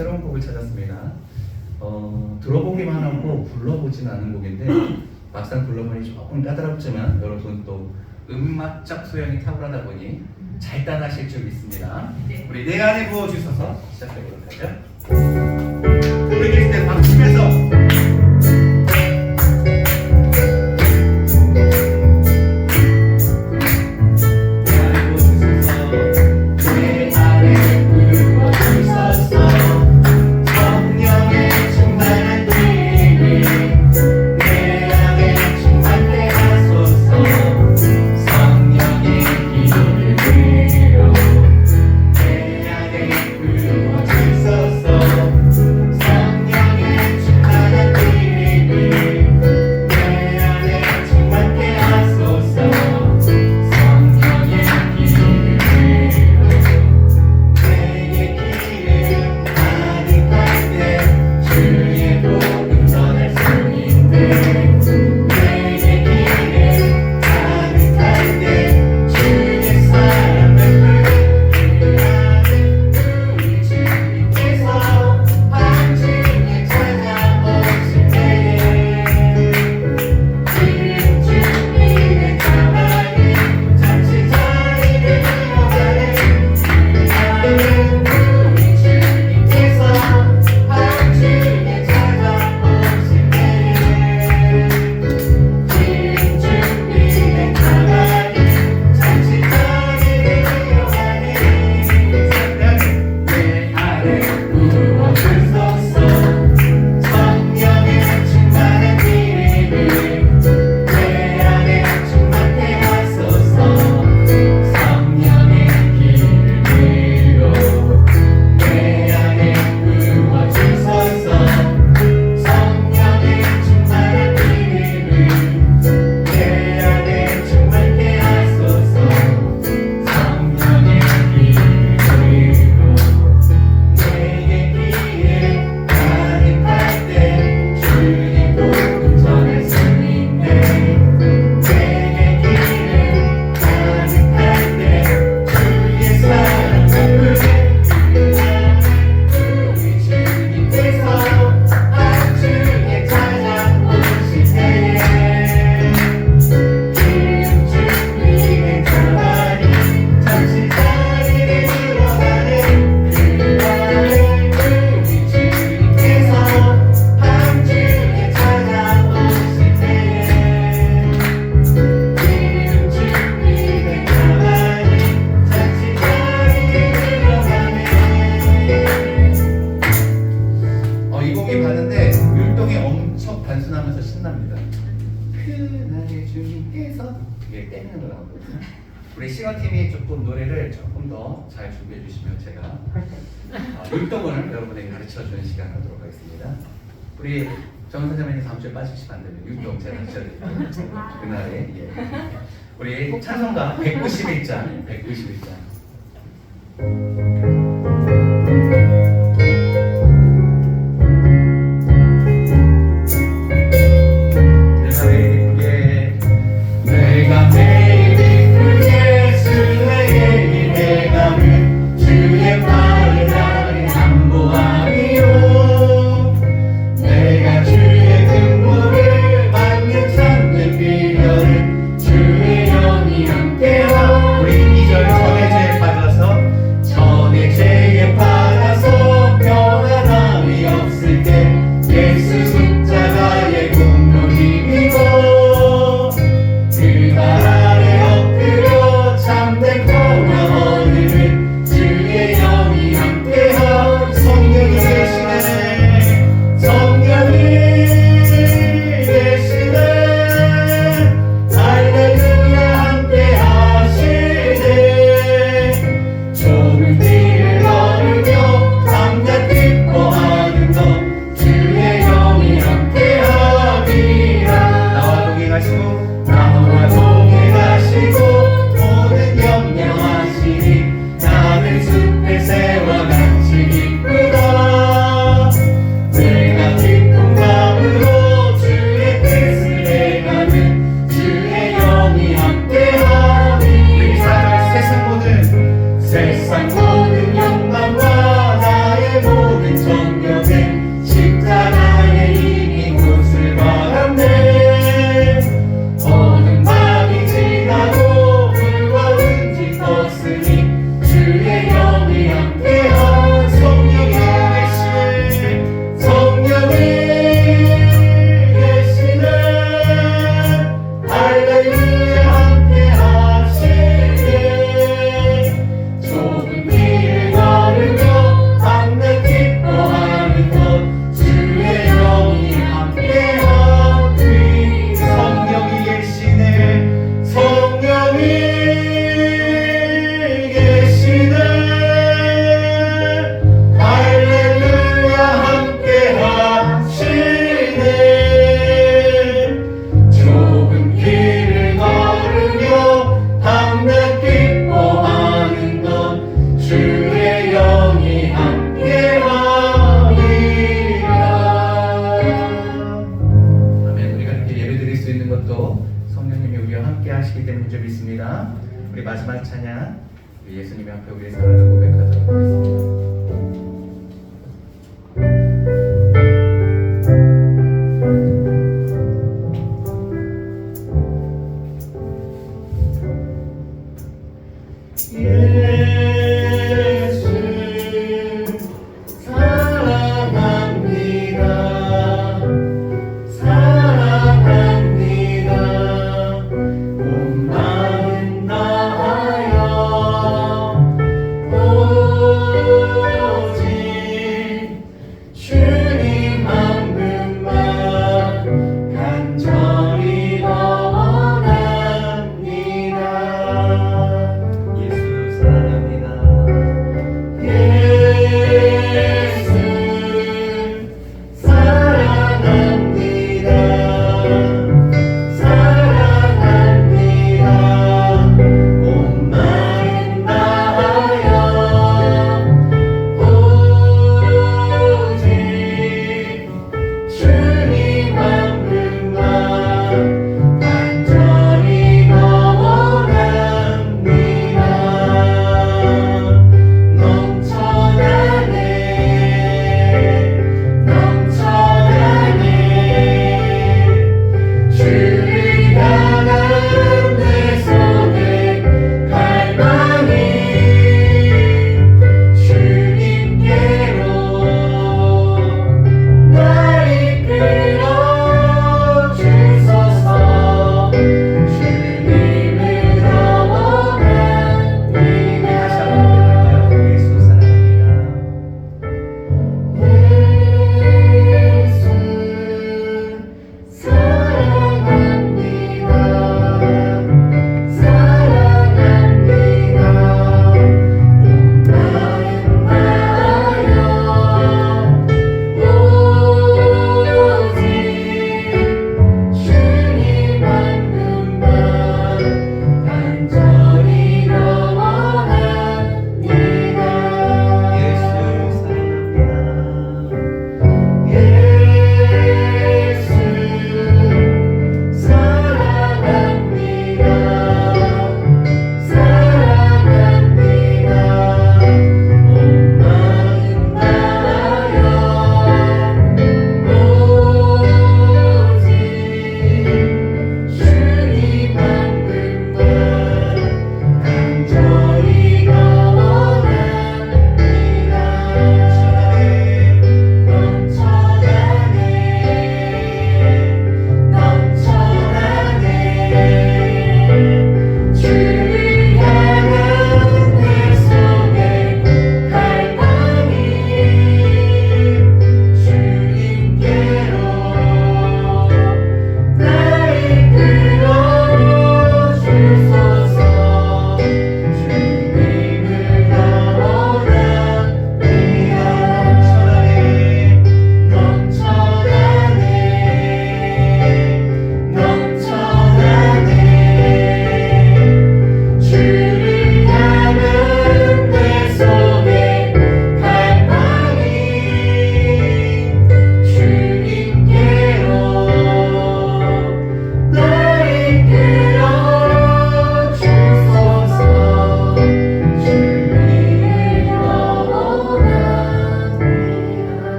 새로운 곡을 찾았습니다. 들어보기만 하고 불러보진 않은 곡인데 막상 불러보니 조금 까다롭지만 여러분 또 음악적 소양이 탁월하다 보니 잘 따라하실 줄 믿습니다. 우리 내 안에 부어주셔서 시작해보도록 하죠. 우리 계실 때 박수 치면서 우리 싱어팀이 조금 노래를 조금 더 잘 준비해 주시면 제가 율동을 여러분에게 가르쳐 주는 시간 갖도록 하겠습니다. 우리 정 선생님이 다음 주에 빠지시면 안 되면 율동 제가 가르쳐 드릴게요. 그날에 우리 찬송가 191장 191장 세상 모든 영광과 나의 모든 앞으로도 성령님이 우리와 함께 하시기 때문인 줄 믿습니다. 우리 마지막 찬양 우리 예수님의 앞에 우리의 사랑을 고백하도록 하겠습니다.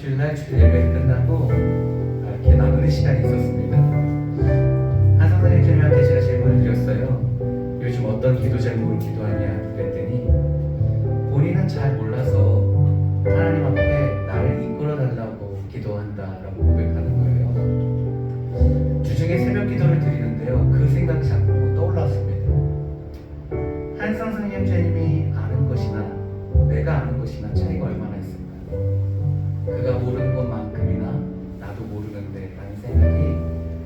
주일날 주일 예배를 끝나고 이렇게 나누는 시간이 있었습니다. 한 선생님 주님한테 제가 질문을 드렸어요. 요즘 어떤 기도 제목으로 기도하냐 그랬더니 본인은 잘 몰라서 하나님 앞에 나를 이끌어달라고 기도한다라고 고백하는 거예요. 주중에 새벽 기도를 드리는데요, 그 생각이 자꾸 떠올랐습니다. 한 선생님 주님이 아는 것이나 내가 아는 것이나 차이가 얼마나 있습니까? 그가 모르는 것만큼이나 나도 모르는데 라는 생각이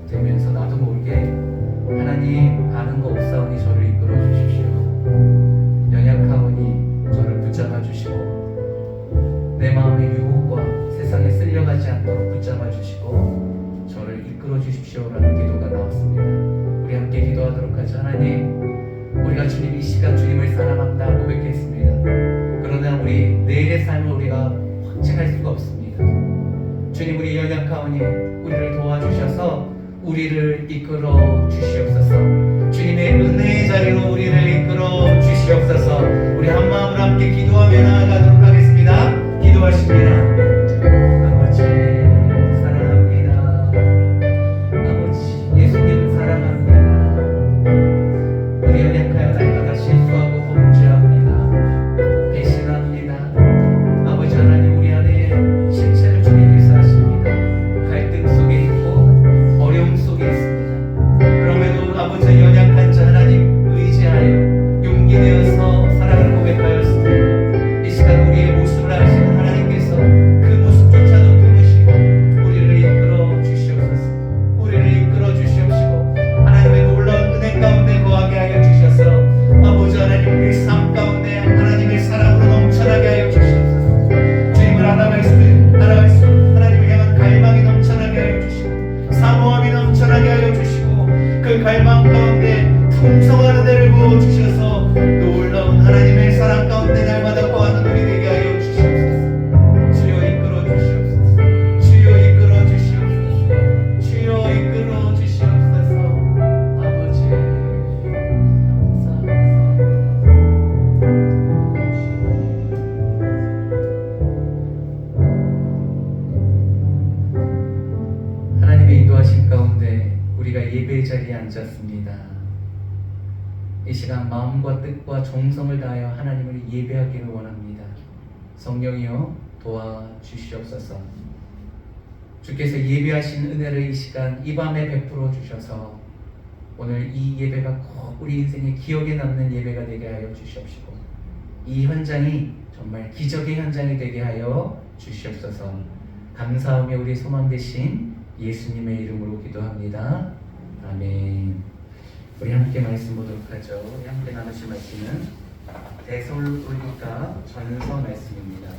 들면서 나도 모르게 하나님 아는 거 없사오니 저를 이끌어 주십시오. 연약하오니 저를 붙잡아 주시고 내 마음의 유혹과 세상에 쓸려가지 않도록 붙잡아 주시고 저를 이끌어 주십시오라는 기도가 나왔습니다. 우리 함께 기도하도록 하죠. 하나님, 우리가 주님 이 시간 주님을 사랑한다 고백했습니다. 그러나 우리 내일의 삶을 우리가 확증할 수가 없습니다. 주님, 우리 연약하오니 우리를 도와주셔서 우리를 이끌어 주시옵소서. 주님의 은혜의 자리로 우리를 이끌어 주시옵소서. 우리 한 마음으로 함께 기도하며 나아가도록 하겠습니다. 기도하십니다. 아버지 사랑합니다. 아버지 예수님 사랑합니다. 우리 연약하여 날마다 실수하고 범죄합니다. 배신합니다. 아버지 하나님, 우리 안에 실체를 주님 일사하십니다. 갈등 속에 있고 어려움 속에 있습니다. 그럼에도 아버지 연약한 자 하나님 의지하여 용기 내어서 사랑을 고백하였습니다. 이 시간 우리의 모습을 아시는 하나님께서 그 모습조차도 품으시고 우리를 이끌어 주시옵소서. 우리를 이끌어 주시옵시고 하나님의 놀라운 은혜 가운데 거하게 하여 주셔서 아버지 하나님, 우리 삶 가운데 하나님의 사랑으로 넘쳐나게 하여 주시옵소서. 주님을 알아갈 수 하나님을 향한 갈망이 넘쳐나게 하여 주시고 사모함이 넘쳐나게 하여 주시고 그 갈망 가운데 풍성한 은혜를 부어 주셔서 놀라운 하나님의 사랑 가운데 날마다 거하는 우리 되게 하여 주시옵소서. 주여 이끌어 주시옵소서. 주여 이끌어 주시옵소서. 주여 이끌어 주시옵소서. 아버지 하나님의 인도하심 가운데 우리가 예배의 자리에 앉았습니다. 이 시간 마음과 뜻과 정성을 다하여 하나님을 예배하기를 원합니다. 성령이여 도와주시옵소서. 주께서 예배하신 은혜를 이 시간 이 밤에 베풀어 주셔서 오늘 이 예배가 꼭 우리 인생의 기억에 남는 예배가 되게 하여 주시옵시고 이 현장이 정말 기적의 현장이 되게 하여 주시옵소서. 감사하며 우리 소망 되신 예수님의 이름으로 기도합니다. 아멘. 우리 함께 말씀 보도록 하죠. 우리 함께 나누실 말씀은 데살로니가 전서 말씀입니다.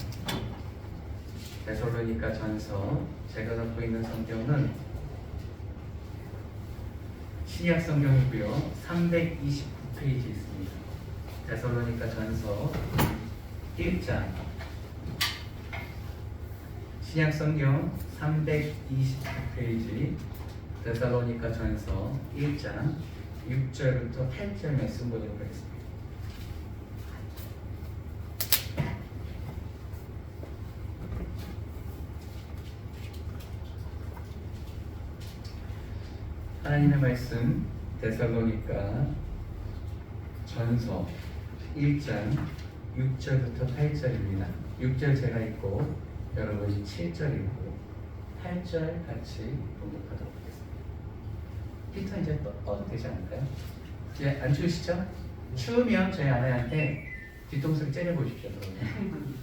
데살로니가 전서, 제가 갖고 있는 성경은 신약 성경이고요. 329페이지 있습니다. 데살로니가 전서 1장, 신약 성경 329페이지, 데살로니가 전서 1장 6절부터 8절 말씀 보도록 하겠습니다. 하나님의 말씀 데살로니가 전서 1장 6절부터 8절입니다. 6절 제가 읽고 여러분이 7절 읽고 8절 같이 봉독하도록 하겠습니다. 히터 이제 떠도 되지 않을까요? 이제 안 추우시죠? 추우면 저희 아내한테 뒤통수를 째려보십시오. 그러면.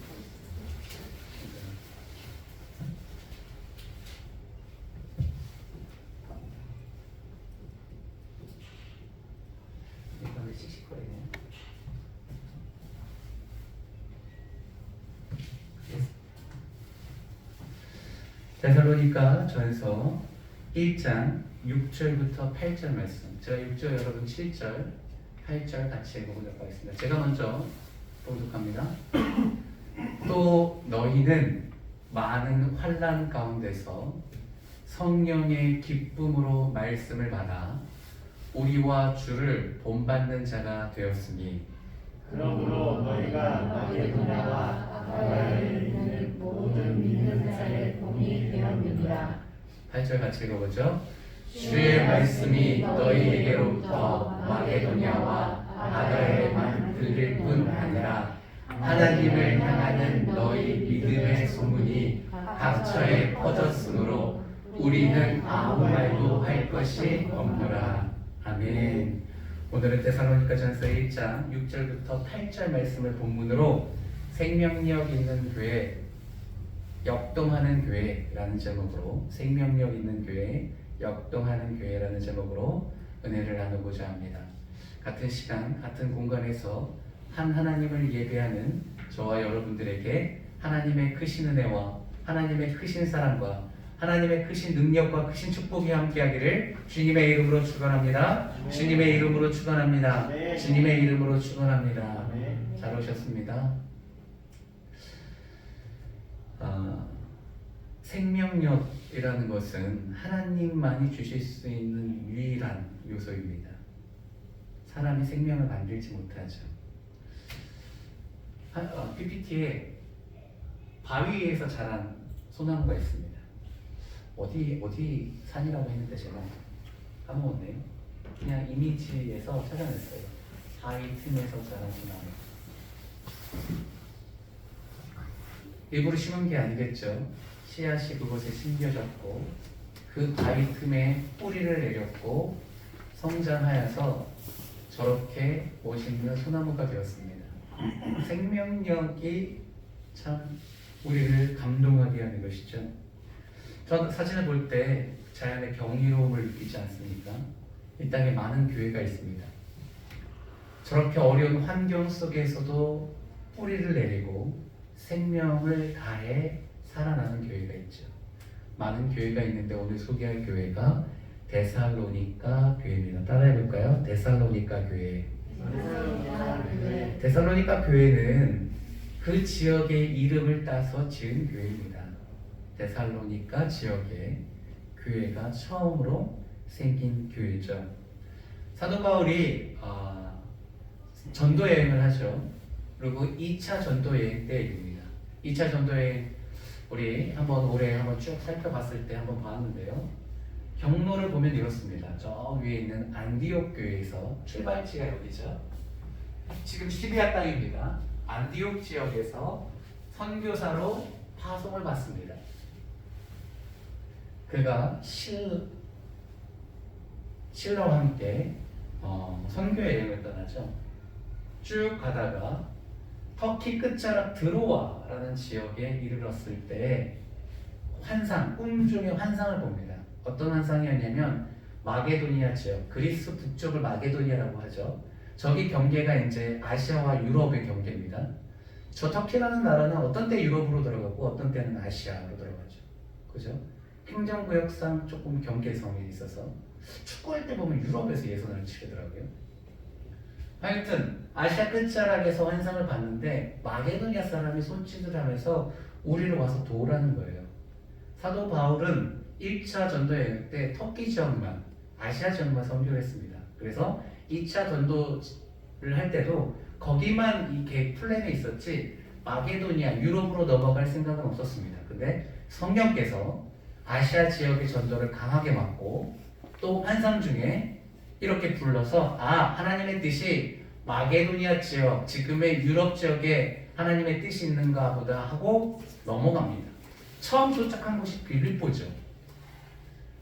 이번에 씩씩거리네요. 데살로니가 전서 1장 6절부터 8절 말씀. 제가 6절 여러분 7절 8절 같이 읽어보도록 하겠습니다. 제가 먼저 봉독합니다. 또 너희는 많은 환난 가운데서 성령의 기쁨으로 말씀을 받아 우리와 주를 본받는 자가 되었으니 그러므로 너희가 마게도냐와 아가야에 있는 모든 믿는 자의 본이 되었느니라. 8절 같이 읽어보죠. 주의 말씀이 너희에게로부터 마게도냐와 아가야에만 들릴 뿐 아니라 하나님을 향하는 너희 믿음의 소문이 각처에 퍼졌으므로 우리는 아무 말도 할 것이 없노라. 아멘. 오늘은 데살로니가 전서 1장 6절부터 8절 말씀을 본문으로 생명력 있는 교회, 역동하는 교회라는 제목으로, 생명력 있는 교회, 역동하는 교회라는 제목으로 은혜를 나누고자 합니다. 같은 시간, 같은 공간에서 한 하나님을 예배하는 저와 여러분들에게 하나님의 크신 은혜와 하나님의 크신 사랑과 하나님의 크신 능력과 크신 축복이 함께하기를 주님의 이름으로 축원합니다. 주님의 이름으로 축원합니다. 주님의 이름으로 축원합니다. 잘 오셨습니다. 생명력이라는 것은 하나님만이 주실 수 있는 유일한 요소입니다. 사람이 생명을 만들지 못하죠. PPT에 바위 위에서 자란 소나무가 있습니다. 어디 산이라고 했는데 제가 까먹었네요. 그냥 이미지에서 찾아냈어요. 바위 틈에서 자란 소나무. 일부러 심은 게 아니겠죠. 씨앗이 그곳에 심겨졌고 그 바위 틈에 뿌리를 내렸고 성장하여서 저렇게 멋있는 소나무가 되었습니다. 생명력이 참 우리를 감동하게 하는 것이죠. 저 사진을 볼 때 자연의 경이로움을 느끼지 않습니까? 이 땅에 많은 교회가 있습니다. 저렇게 어려운 환경 속에서도 뿌리를 내리고 생명을 다해 살아나는 교회가 있죠. 많은 교회가 있는데 오늘 소개할 교회가 데살로니가 교회입니다. 따라해볼까요? 데살로니가 교회. 데살로니가 교회는 그 지역의 이름을 따서 지은 교회입니다. 데살로니가 지역에 교회가 처음으로 생긴 교회죠. 사도 바울이 전도 여행을 하죠. 그리고 2차 전도 여행 때 일입니다. 2차 전도 여행 우리 올해 한번 쭉 살펴봤을 때 한번 봤는데요. 경로를 보면 이렇습니다. 저 위에 있는 안디옥 교회에서 출발지가 여기죠. 지금 시리아 땅입니다. 안디옥 지역에서 선교사로 파송을 받습니다. 그가 실러와 함께 선교 여행을 떠나죠. 쭉 가다가 터키 끝자락 드로아라는 지역에 이르렀을 때 꿈 중에 환상을 봅니다. 어떤 환상이었냐면 마게도니아 지역, 그리스 북쪽을 마게도니아라고 하죠. 저기 경계가 이제 아시아와 유럽의 경계입니다. 저 터키라는 나라는 어떤 때 유럽으로 들어가고 어떤 때는 아시아로 들어가죠. 그죠? 행정구역상 조금 경계성이 있어서 축구할 때 보면 유럽에서 예선을 치르더라고요. 하여튼 아시아 끝자락에서 환상을 봤는데 마게도니아 사람이 손짓을 하면서 우리를 와서 도우라는 거예요. 사도 바울은 1차 전도 여행 때 터키 지역만, 아시아 지역만 선교를 했습니다. 그래서 2차 전도를 할 때도 거기만 이 계획 플랜에 있었지 마게도니아, 유럽으로 넘어갈 생각은 없었습니다. 근데 성령께서 아시아 지역의 전도를 강하게 막고 또 환상 중에 이렇게 불러서 하나님의 뜻이 마게도니아 지역, 지금의 유럽 지역에 하나님의 뜻이 있는가 보다 하고 넘어갑니다. 처음 도착한 곳이 빌립보죠.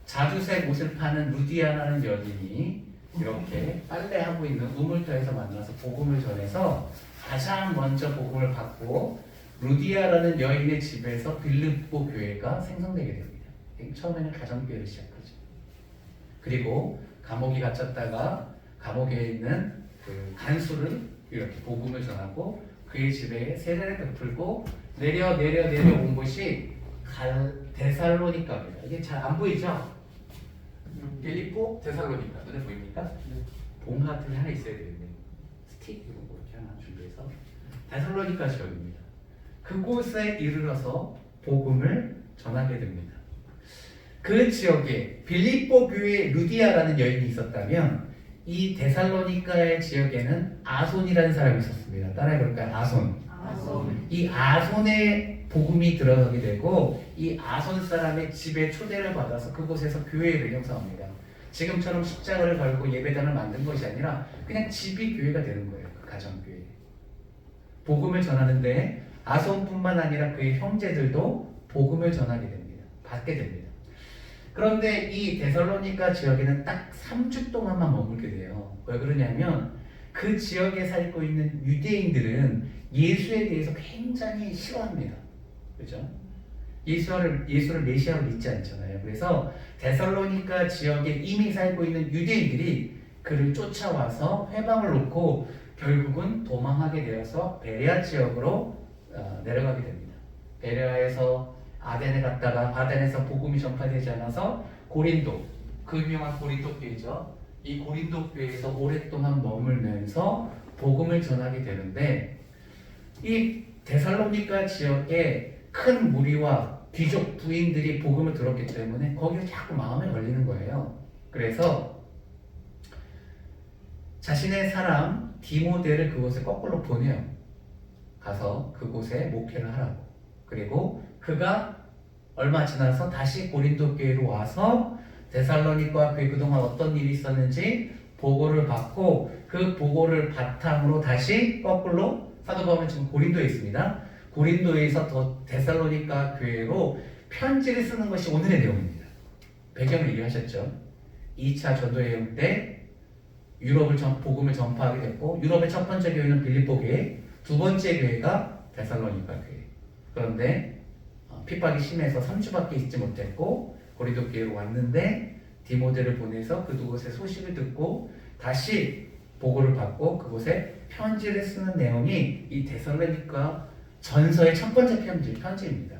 자주색 옷을 파는 루디아라는 여인이 이렇게 빨래하고 있는 우물터에서 만나서 복음을 전해서 가장 먼저 복음을 받고 루디아라는 여인의 집에서 빌립보 교회가 생성되게 됩니다. 처음에는 가정교회를 시작하죠. 그리고 감옥에 갇혔다가 감옥에 있는 그 간수를 이렇게 복음을 전하고 그의 집에 세례를 베풀고 내려 온 곳이 데살로니가입니다. 이게 잘 안 보이죠? 빌립보, 데살로니가 눈에 보입니까? 봉 같은 게 하나 있어야 되겠네요. 스틱 이런 거 이렇게 하나 준비해서 데살로니가 지역입니다. 그곳에 이르러서 복음을 전하게 됩니다. 그 지역에 빌립보 교회에 루디아라는 여인이 있었다면 이 데살로니가의 지역에는 아손이라는 사람이 있었습니다. 따라해볼까요? 아손. 이 아손의 복음이 들어가게 되고 이 아손 사람의 집에 초대를 받아서 그곳에서 교회를 형성합니다. 지금처럼 십자가를 걸고 예배당을 만든 것이 아니라 그냥 집이 교회가 되는 거예요. 그 가정교회. 복음을 전하는데 아손뿐만 아니라 그의 형제들도 복음을 전하게 됩니다. 받게 됩니다. 그런데 이 데살로니가 지역에는 딱 3주 동안만 머물게 돼요. 왜 그러냐면 그 지역에 살고 있는 유대인들은 예수에 대해서 굉장히 싫어합니다. 그렇죠? 예수를 메시아로 믿지 않잖아요. 그래서 데살로니가 지역에 이미 살고 있는 유대인들이 그를 쫓아와서 회방을 놓고 결국은 도망하게 되어서 베레아 지역으로 내려가게 됩니다. 베레아에서 아덴에 갔다가 아덴에서 복음이 전파되지 않아서 고린도, 그 유명한 고린도 교회죠. 이 고린도 교회에서 오랫동안 머물면서 복음을 전하게 되는데 이 데살로니가 지역에 큰 무리와 귀족 부인들이 복음을 들었기 때문에 거기에 자꾸 마음에 걸리는 거예요. 그래서 자신의 사람 디모데를 그곳에 거꾸로 보내요. 가서 그곳에 목회를 하라고. 그리고 그가 얼마 지나서 다시 고린도 교회로 와서 데살로니가 교회 그동안 어떤 일이 있었는지 보고를 받고 그 보고를 바탕으로 다시 거꾸로 사도 바울은 지금 고린도에 있습니다. 고린도에서 더 데살로니가 교회로 편지를 쓰는 것이 오늘의 내용입니다. 배경을 이해하셨죠? 2차 전도여행 때 유럽을 복음을 전파하게 됐고 유럽의 첫 번째 교회는 빌립보 교회, 두 번째 교회가 데살로니가 교회. 그런데 핍박이 심해서 3주밖에 있지 못했고 고린도 교회로 왔는데 디모데를 보내서 그곳의 소식을 듣고 다시 보고를 받고 그곳에 편지를 쓰는 내용이 이 데살로니가 전서의 첫 번째 편지입니다.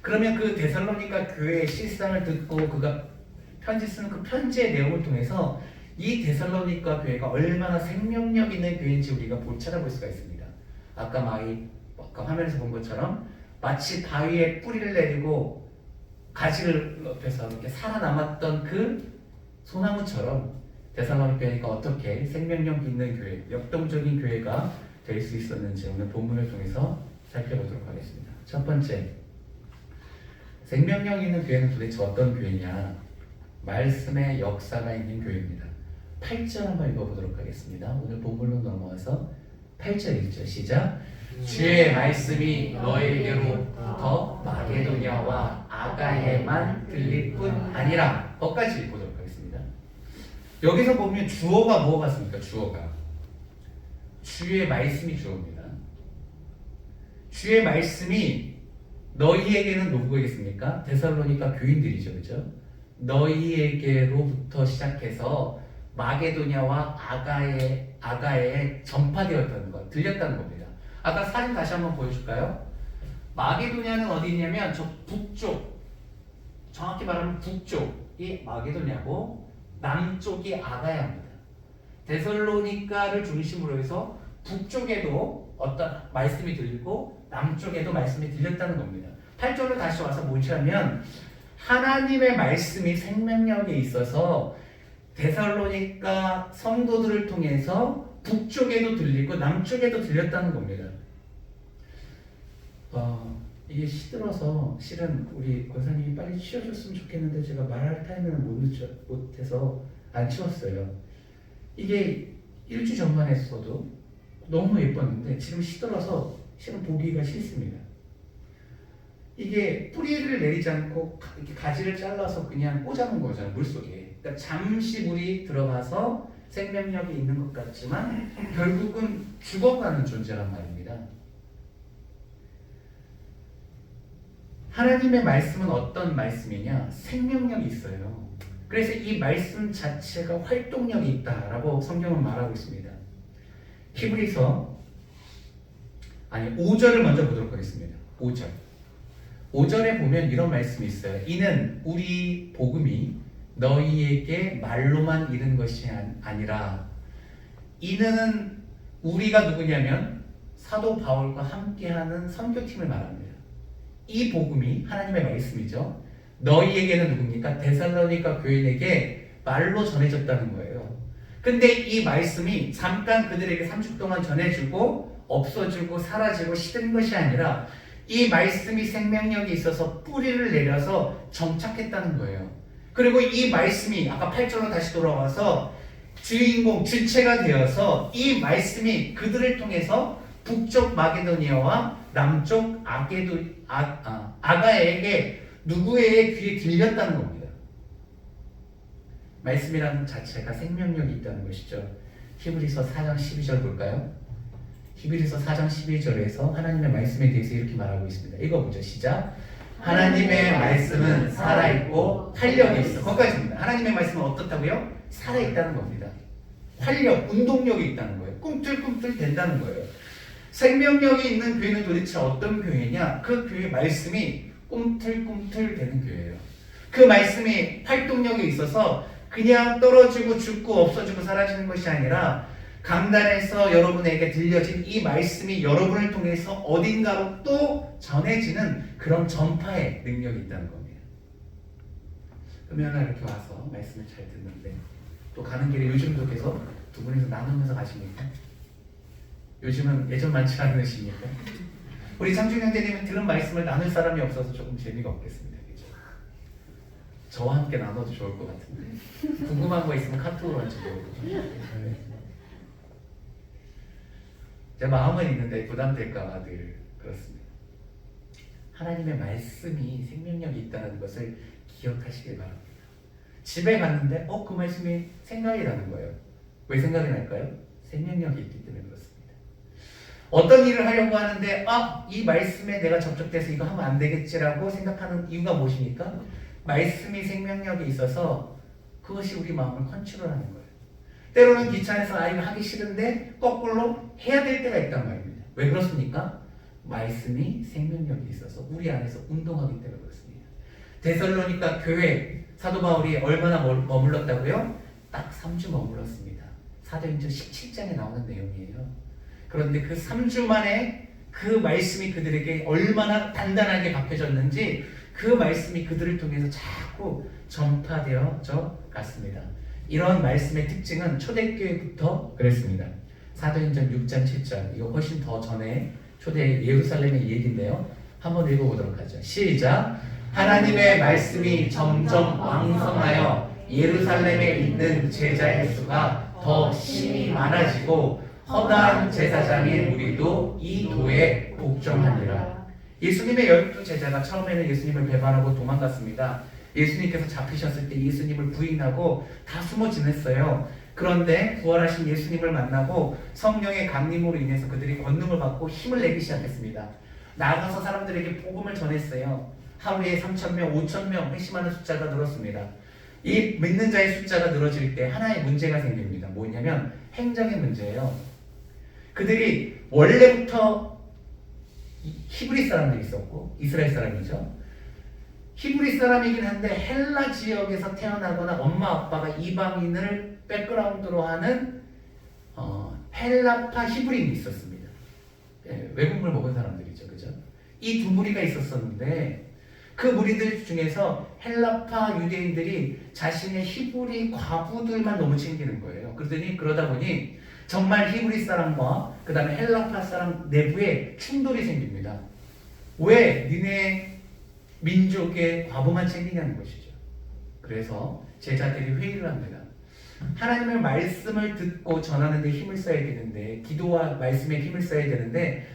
그러면 그 데살로니가 교회의 실상을 듣고 그가 편지 쓰는 그 편지의 내용을 통해서 이 데살로니가 교회가 얼마나 생명력 있는 교회인지 우리가 찾아볼 수가 있습니다. 아까 화면에서 본 것처럼 마치 바위에 뿌리를 내리고 가지를 옆에서 이렇게 살아남았던 그 소나무처럼 데살로니가 교회가 어떻게 생명력 있는 교회, 역동적인 교회가 될 수 있었는지 오늘 본문을 통해서 살펴보도록 하겠습니다. 첫 번째, 생명력 있는 교회는 도대체 어떤 교회냐? 말씀의 역사가 있는 교회입니다. 8절 한번 읽어보도록 하겠습니다. 오늘 본문로 넘어와서 8절 읽죠. 시작. 주의 말씀이 너에게로부터 마게도냐와 아가에만 들릴 뿐 아니라. 거기까지 보도록 하겠습니다. 여기서 보면 주어가 뭐가 같습니까? 주어가 주의 말씀이 주어입니다. 주의 말씀이 너희에게는 누구겠습니까? 데살로니가 교인들이죠, 그렇죠? 너희에게로부터 시작해서 마게도냐와 아가에 전파되었다는 것, 들렸다는 겁니다. 아까 사진 다시 한번 보여줄까요? 마게도냐는 어디 있냐면 저 북쪽, 정확히 말하면 북쪽이 마게도냐고 남쪽이 아가야입니다. 데살로니가를 중심으로 해서 북쪽에도 어떤 말씀이 들리고 남쪽에도 말씀이 들렸다는 겁니다. 8절로 다시 와서 뭐냐면 하나님의 말씀이 생명력에 있어서 데살로니가 성도들을 통해서 북쪽에도 들리고 남쪽에도 들렸다는 겁니다. 이게 시들어서 실은 우리 권사님이 빨리 치워줬으면 좋겠는데 제가 말할 타이밍을 못해서 안 치웠어요. 이게 일주 전만 했어도 너무 예뻤는데 지금 시들어서 실은 보기가 싫습니다. 이게 뿌리를 내리지 않고 이렇게 가지를 잘라서 그냥 꽂아놓은 거잖아요, 물속에. 그러니까 잠시 물이 들어가서 생명력이 있는 것 같지만 결국은 죽어가는 존재란 말입니다. 하나님의 말씀은 어떤 말씀이냐? 생명력이 있어요. 그래서 이 말씀 자체가 활동력이 있다라고 성경은 말하고 있습니다. 히브리서 5절을 먼저 보도록 하겠습니다. 5절. 5절에 보면 이런 말씀이 있어요. 이는 우리 복음이 너희에게 말로만 이른 것이 아니라, 이는 우리가 누구냐면 사도 바울과 함께하는 선교팀을 말합니다. 이 복음이 하나님의 말씀이죠. 너희에게는 누굽니까? 데살로니가 교인에게 말로 전해졌다는 거예요. 근데 이 말씀이 잠깐 그들에게 30 동안 전해주고 없어지고 사라지고 시든 것이 아니라 이 말씀이 생명력이 있어서 뿌리를 내려서 정착했다는 거예요. 그리고 이 말씀이 아까 8절로 다시 돌아와서 주체가 되어서 이 말씀이 그들을 통해서 북쪽 마게도니아와 남쪽 아가에게 누구의 귀에 들렸다는 겁니다. 말씀이라는 자체가 생명력이 있다는 것이죠. 히브리서 4장 12절 볼까요? 히브리서 4장 12절에서 하나님의 말씀에 대해서 이렇게 말하고 있습니다. 읽어보죠. 시작. 하나님의 말씀은 살아있고 활력이 있어. 거기까지입니다. 하나님의 말씀은 어떻다고요? 살아있다는 겁니다. 활력, 운동력이 있다는 거예요. 꿈틀꿈틀 된다는 거예요. 생명력이 있는 교회는 도대체 어떤 교회냐? 그 교회 말씀이 꿈틀꿈틀 되는 교회예요. 그 말씀이 활동력이 있어서 그냥 떨어지고 죽고 없어지고 사라지는 것이 아니라 강단에서 여러분에게 들려진 이 말씀이 여러분을 통해서 어딘가로 또 전해지는 그런 전파의 능력이 있다는 겁니다. 그러면 이렇게 와서 말씀을 잘 듣는데 또 가는 길에 요즘도 계속 두 분이서 나누면서 가십니까? 요즘은 예전 많지 않으십니까? 우리 창준 형제님은 들은 말씀을 나눌 사람이 없어서 조금 재미가 없겠습니다. 그죠? 저와 함께 나눠도 좋을 것 같은데 궁금한 거 있으면 카톡으로 할지 모르고 제 마음은 있는데 부담될까 늘 그렇습니다. 하나님의 말씀이 생명력이 있다는 것을 기억하시길 바랍니다. 집에 갔는데 그 말씀이 생각이 나는 거예요. 왜 생각이 날까요? 생명력이 있기 때문에 그렇습니다. 어떤 일을 하려고 하는데 이 말씀에 내가 접촉돼서 이거 하면 안 되겠지라고 생각하는 이유가 무엇입니까? 말씀이 생명력이 있어서 그것이 우리 마음을 컨트롤하는 거예요. 때로는 귀찮아서 이거 하기 싫은데 거꾸로 해야 될 때가 있단 말입니다. 왜 그렇습니까? 말씀이 생명력이 있어서 우리 안에서 운동하기 때문에 그렇습니다. 데살로니가 교회 사도 바울이 얼마나 머물렀다고요? 딱 3주 머물렀습니다. 사도행전 17장에 나오는 내용이에요. 그런데 그 3주 만에 그 말씀이 그들에게 얼마나 단단하게 박혀졌는지 그 말씀이 그들을 통해서 자꾸 전파되어져 갔습니다. 이런 말씀의 특징은 초대교회부터 그랬습니다. 사도행전 6장 7장 이거 훨씬 더 전에 초대 예루살렘의 얘기인데요. 한번 읽어보도록 하죠. 시작. 하나님의 말씀이 점점 왕성하여 예루살렘에 있는 제자의 수가 더 심히 많아지고 허다한 제사장인 우리도 이 도에 복종하니라. 예수님의 12제자가 처음에는 예수님을 배반하고 도망갔습니다. 예수님께서 잡히셨을 때 예수님을 부인하고 다 숨어 지냈어요. 그런데 부활하신 예수님을 만나고 성령의 강림으로 인해서 그들이 권능을 받고 힘을 내기 시작했습니다. 나가서 사람들에게 복음을 전했어요. 하루에 3,000명, 5,000명 회심하는 숫자가 늘었습니다. 이 믿는 자의 숫자가 늘어질 때 하나의 문제가 생깁니다. 뭐냐면 행정의 문제예요. 그들이 원래부터 히브리 사람들이 있었고 이스라엘 사람이죠. 히브리 사람이긴 한데 헬라 지역에서 태어나거나 엄마 아빠가 이방인을 백그라운드로 하는 헬라파 히브리인이 있었습니다. 외국물 먹은 사람들이죠. 그죠? 이 두 무리가 있었었는데 그 무리들 중에서 헬라파 유대인들이 자신의 히브리 과부들만 너무 챙기는 거예요. 그러다 보니 정말 히브리 사람과 그 다음에 헬라파 사람 내부에 충돌이 생깁니다. 왜 니네 민족의 과부만 챙기냐는 것이죠. 그래서 제자들이 회의를 합니다. 하나님의 말씀을 듣고 전하는 데 힘을 써야 되는데 기도와 말씀에 힘을 써야 되는데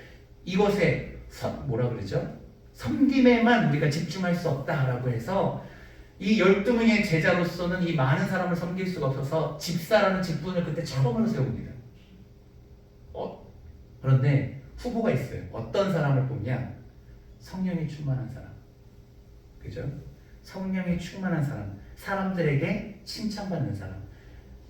이것에 뭐라 그러죠? 섬김에만 우리가 집중할 수 없다라고 해서 이 12명의 제자로서는 이 많은 사람을 섬길 수가 없어서 집사라는 직분을 그때 처음으로 세웁니다. 그런데 후보가 있어요. 어떤 사람을 뽑냐? 성령이 충만한 사람. 그죠? 성령이 충만한 사람. 사람들에게 칭찬받는 사람.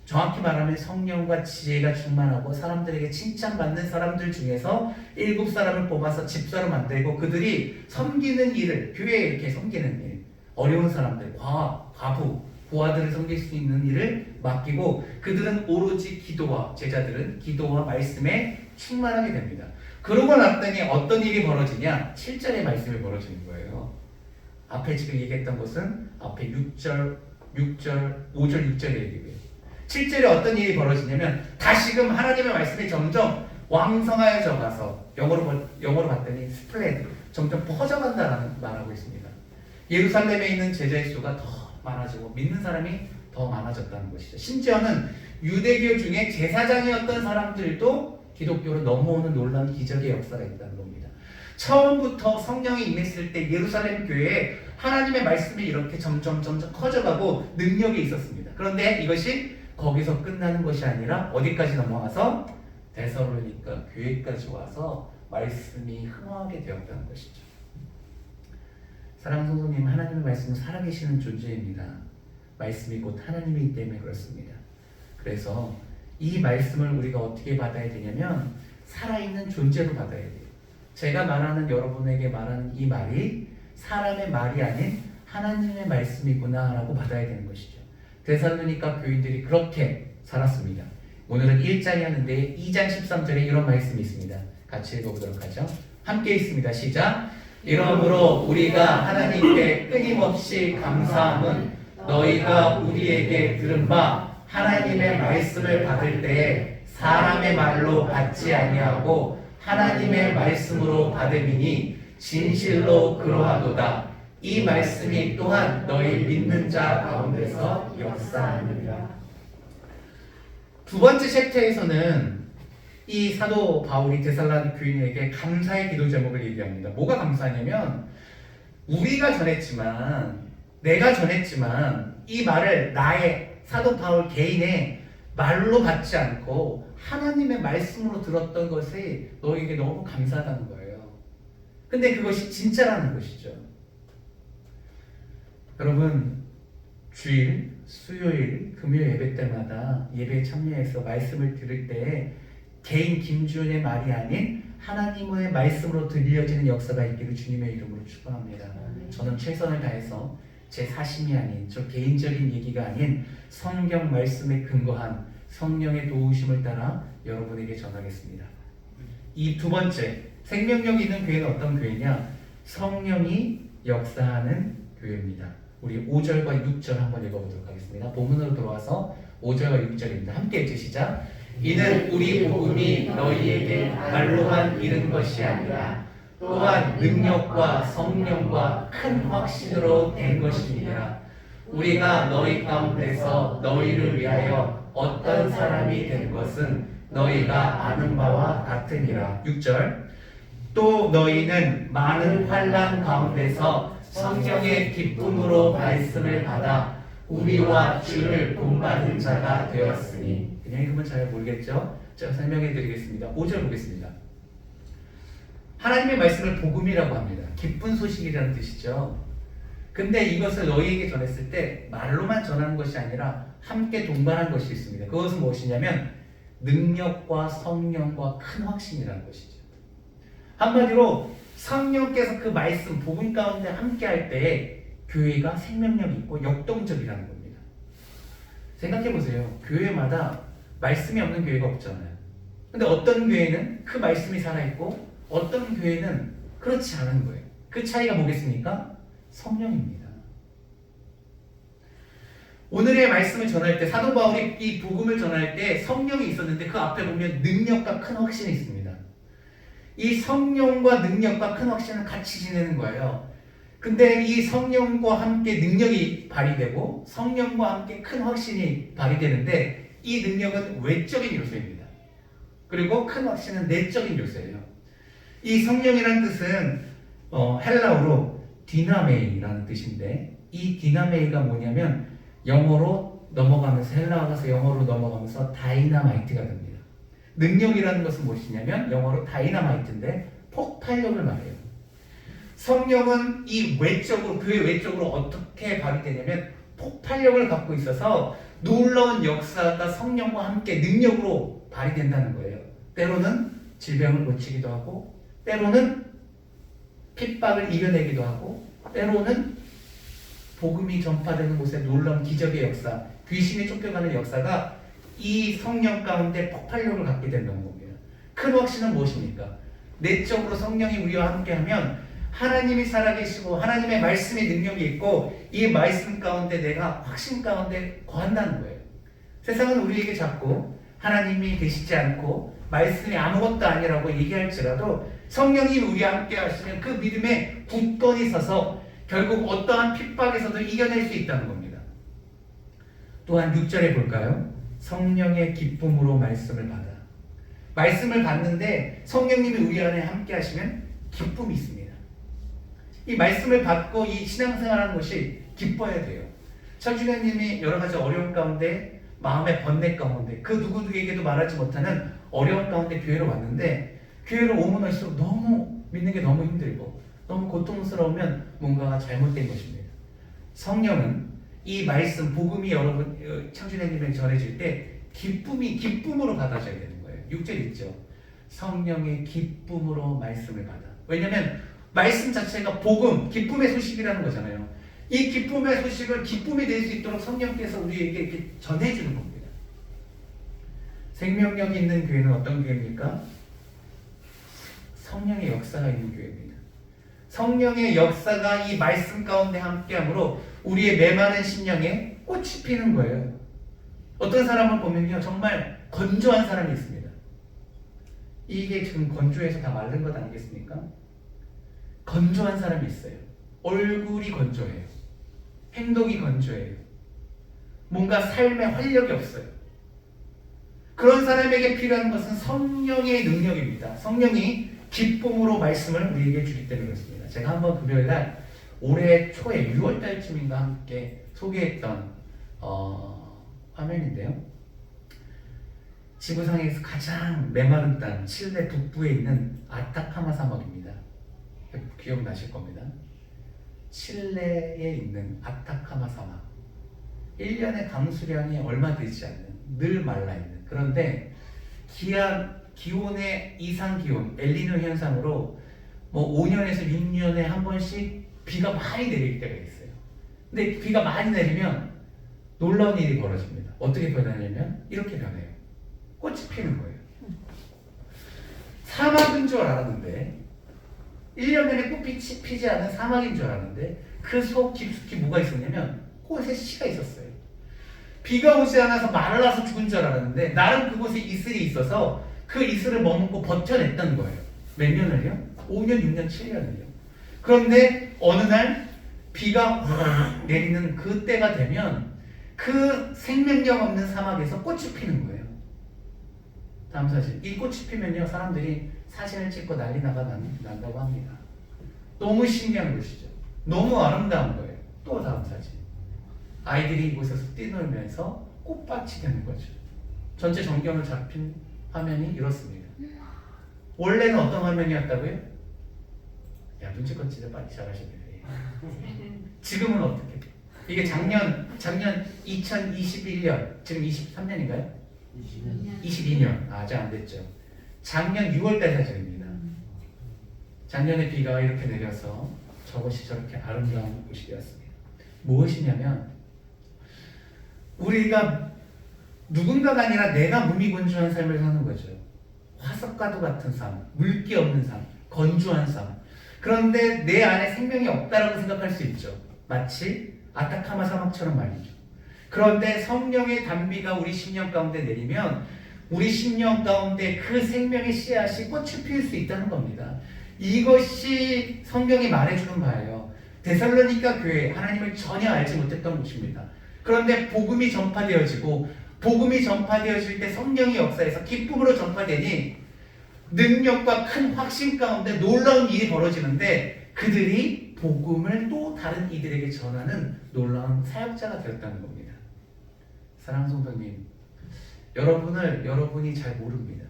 정확히 말하면 성령과 지혜가 충만하고 사람들에게 칭찬받는 사람들 중에서 7사람을 뽑아서 집사로 만들고 그들이 섬기는 일을 교회에 이렇게 섬기는 일, 어려운 사람들, 과부, 고아들을 섬길 수 있는 일을 맡기고 그들은 오로지 기도와 제자들은 기도와 말씀에 충만하게 됩니다. 그러고 났더니 어떤 일이 벌어지냐? 7절의 말씀이 벌어지는 거예요. 앞에 지금 얘기했던 것은 앞에 6절, 5절, 6절의 얘기예요. 7절에 어떤 일이 벌어지냐면 다시금 하나님의 말씀이 점점 왕성하여져 가서 영어로 봤더니 스프레드, 점점 퍼져간다라는 말하고 있습니다. 예루살렘에 있는 제자의 수가 더 많아지고 믿는 사람이 더 많아졌다는 것이죠. 심지어는 유대교 중에 제사장이었던 사람들도 기독교로 넘어오는 놀라운 기적의 역사가 있다는 겁니다. 처음부터 성령이 임했을 때 예루살렘 교회에 하나님의 말씀이 이렇게 점점 커져가고 능력이 있었습니다. 그런데 이것이 거기서 끝나는 것이 아니라 어디까지 넘어와서 데살로니가 교회까지 와서 말씀이 흥하게 되었다는 것이죠. 사랑하는 성도님, 하나님의 말씀은 살아계시는 존재입니다. 말씀이 곧 하나님이기 때문에 그렇습니다. 그래서 이 말씀을 우리가 어떻게 받아야 되냐면 살아있는 존재로 받아야 돼요. 제가 말하는 여러분에게 말하는 이 말이 사람의 말이 아닌 하나님의 말씀이구나 라고 받아야 되는 것이죠. 데살로니가 교인들이 그렇게 살았습니다. 오늘은 1장이 하는데 2장 13절에 이런 말씀이 있습니다. 같이 읽어보도록 하죠. 함께 있습니다. 시작. 이러므로 우리가 하나님께 끊임없이 감사함은 너희가 우리에게 들은 바 하나님의 말씀을 받을 때에 사람의 말로 받지 아니하고 하나님의 말씀으로 받음이니 진실로 그러하도다. 이 말씀이 또한 너희 믿는 자 가운데서 역사하느니라. 두 번째 챕터에서는 이 사도 바울이 데살로니가 교인에게 감사의 기도 제목을 얘기합니다. 뭐가 감사하냐면 우리가 전했지만 내가 전했지만 이 말을 나의 사도 바울 개인의 말로 받지 않고 하나님의 말씀으로 들었던 것이 너에게 너무 감사하다는 거예요. 근데 그것이 진짜라는 것이죠. 여러분, 주일, 수요일, 금요일 예배 때마다 예배에 참여해서 말씀을 들을 때 개인 김주현의 말이 아닌 하나님의 말씀으로 들려지는 역사가 있기를 주님의 이름으로 축원합니다. 저는 최선을 다해서 제 사심이 아닌 저 개인적인 얘기가 아닌 성경 말씀에 근거한 성령의 도우심을 따라 여러분에게 전하겠습니다. 이 두 번째, 생명력 있는 교회는 어떤 교회냐? 성령이 역사하는 교회입니다. 우리 5절과 6절 한번 읽어보도록 하겠습니다. 본문으로 돌아와서 5절과 6절입니다. 함께 읽으시자. 이는 우리 복음이 너희에게 말로만 이른 것이 아니라 또한 능력과 성령과 큰 확신으로 된 것입니다. 우리가 너희 가운데서 너희를 위하여 어떤 사람이 된 것은 너희가 아는 바와 같으니라. 6절. 또 너희는 많은 환난 가운데서 성령의 기쁨으로 말씀을 받아 우리와 주를 본받은 자가 되었으니. 그냥 읽으면 잘 모르겠죠? 제가 설명해 드리겠습니다. 5절 보겠습니다. 하나님의 말씀을 복음이라고 합니다. 기쁜 소식이라는 뜻이죠. 근데 이것을 너희에게 전했을 때 말로만 전하는 것이 아니라 함께 동반한 것이 있습니다. 그것은 무엇이냐면 능력과 성령과 큰 확신이라는 것이죠. 한마디로 성령께서 그 말씀, 복음 가운데 함께 할 때에 교회가 생명력이 있고 역동적이라는 겁니다. 생각해 보세요. 교회마다 말씀이 없는 교회가 없잖아요. 근데 어떤 교회는 그 말씀이 살아있고 어떤 교회는 그렇지 않은 거예요. 그 차이가 뭐겠습니까? 성령입니다. 오늘의 말씀을 전할 때 사도 바울이 이 복음을 전할 때 성령이 있었는데 그 앞에 보면 능력과 큰 확신이 있습니다. 이 성령과 능력과 큰 확신은 같이 지내는 거예요. 근데 이 성령과 함께 능력이 발휘되고 성령과 함께 큰 확신이 발휘되는데 이 능력은 외적인 요소입니다. 그리고 큰 확신은 내적인 요소예요. 이 성령이라는 뜻은 헬라어로 디나메이라는 뜻인데 이 디나메이가 뭐냐면 영어로 넘어가면서 헬라어 가서 영어로 넘어가면서 다이나마이트가 됩니다. 능력이라는 것은 무엇이냐면 영어로 다이나마이트인데 폭발력을 말해요. 성령은 이 외적으로 교회 외적으로 어떻게 발휘되냐면 폭발력을 갖고 있어서 놀라운 역사가 성령과 함께 능력으로 발휘된다는 거예요. 때로는 질병을 고치기도 하고 때로는 핍박을 이겨내기도 하고 때로는 복음이 전파되는 곳에 놀라운 기적의 역사, 귀신이 쫓겨가는 역사가 이 성령 가운데 폭발력을 갖게 된다는 겁니다. 큰 확신은 무엇입니까? 내적으로 성령이 우리와 함께하면 하나님이 살아계시고 하나님의 말씀의 능력이 있고 이 말씀 가운데 내가 확신 가운데 거한다는 거예요. 세상은 우리에게 자꾸 하나님이 계시지 않고 말씀이 아무것도 아니라고 얘기할지라도 성령이 우리와 함께 하시면 그 믿음에 굳건히 서서 결국 어떠한 핍박에서도 이겨낼 수 있다는 겁니다. 또한 6절에 볼까요? 성령의 기쁨으로 말씀을 받아. 말씀을 받는데 성령님이 우리 안에 함께 하시면 기쁨이 있습니다. 이 말씀을 받고 이 신앙생활하는 것이 기뻐야 돼요. 천주교님이 여러 가지 어려움 가운데 마음의 번뇌 가운데 그 누구에게도 말하지 못하는 어려움 가운데 교회로 왔는데 교회로 오면 올수록 너무 믿는 게 너무 힘들고 너무 고통스러우면 뭔가가 잘못된 것입니다. 성령은 이 말씀 복음이 여러분 창준혜님에게 전해질 때 기쁨으로 받아줘야 되는 거예요. 6절 있죠. 성령의 기쁨으로 말씀을 받아. 왜냐하면 말씀 자체가 복음, 기쁨의 소식이라는 거잖아요. 이 기쁨의 소식을 기쁨이 될 수 있도록 성령께서 우리에게 이렇게 전해주는 겁니다. 생명력이 있는 교회는 어떤 교회입니까? 성령의 역사가 있는 교회입니다. 성령의 역사가 이 말씀 가운데 함께함으로 우리의 메마른 심령에 꽃이 피는 거예요. 어떤 사람을 보면요, 정말 건조한 사람이 있습니다. 이게 지금 건조해서 다 마른 것 아니겠습니까? 건조한 사람이 있어요. 얼굴이 건조해요. 행동이 건조해요. 뭔가 삶에 활력이 없어요. 그런 사람에게 필요한 것은 성령의 능력입니다. 성령이 기쁨으로 말씀을 우리에게 주기 때문에 그렇습니다. 제가 한번 금요일날 올해 초에 6월달쯤인가 함께 소개했던 화면인데요. 지구상에서 가장 메마른 땅 칠레 북부에 있는 아타카마 사막입니다. 기억나실 겁니다. 칠레에 있는 아타카마 사막. 1년의 강수량이 얼마 되지 않는, 늘 말라있는. 그런데 기온의 이상기온, 엘니뇨 현상으로 뭐 5년에서 6년에 한 번씩 비가 많이 내릴 때가 있어요. 근데 비가 많이 내리면 놀라운 일이 벌어집니다. 어떻게 변하냐면 이렇게 변해요. 꽃이 피는 거예요. 사막인 줄 알았는데 1년 내내 꽃이 피지 않은 사막인 줄 알았는데 그 속 깊숙이 뭐가 있었냐면 꽃에 씨가 있었어요. 비가 오지 않아서 말라서 죽은 줄 알았는데 나름 그곳에 이슬이 있어서 그 이슬을 머금고 버텨냈던 거예요. 몇 년을요? 5년, 6년, 7년을요. 그런데 어느 날 비가 확 내리는 그때가 되면 그 생명력 없는 사막에서 꽃이 피는 거예요. 다음 사진. 이 꽃이 피면요, 사람들이 사진을 찍고 난리 난다고 합니다. 너무 신기한 것이죠. 너무 아름다운 거예요. 또 다음 사진. 아이들이 이곳에서 뛰놀면서 꽃밭이 되는 거죠. 전체 전경을 잡힌 화면이 이렇습니다. 원래는 어떤 화면이었다고요? 야, 눈치껏 진짜 빨리 잘하시네요. 지금은 어떻게? 이게 작년 2021년, 지금 23년인가요? 22년. 아직 안 됐죠. 작년 6월달 사진입니다. 작년에 비가 이렇게 내려서 저것이 저렇게 아름다운 곳이 되었습니다. 무엇이냐면 우리가 누군가가 아니라 내가 무미건조한 삶을 사는 거죠. 화석과도 같은 삶, 물기 없는 삶, 건조한 삶. 그런데 내 안에 생명이 없다라고 생각할 수 있죠. 마치 아타카마 사막처럼 말이죠. 그런데 성령의 단비가 우리 심령 가운데 내리면 우리 심령 가운데 그 생명의 씨앗이 꽃을 피울 수 있다는 겁니다. 이것이 성경이 말해주는 바예요. 데살로니가 교회, 하나님을 전혀 알지 못했던 곳입니다. 그런데 복음이 전파되어지고 복음이 전파되어질 때 성령의 역사에서 기쁨으로 전파되니 능력과 큰 확신 가운데 놀라운 일이 벌어지는데 그들이 복음을 또 다른 이들에게 전하는 놀라운 사역자가 되었다는 겁니다. 사랑하는 성도님, 여러분이 잘 모릅니다.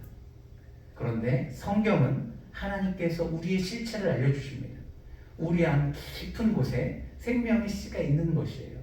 그런데 성경은 하나님께서 우리의 실체를 알려주십니다. 우리 안 깊은 곳에 생명의 씨가 있는 것이에요.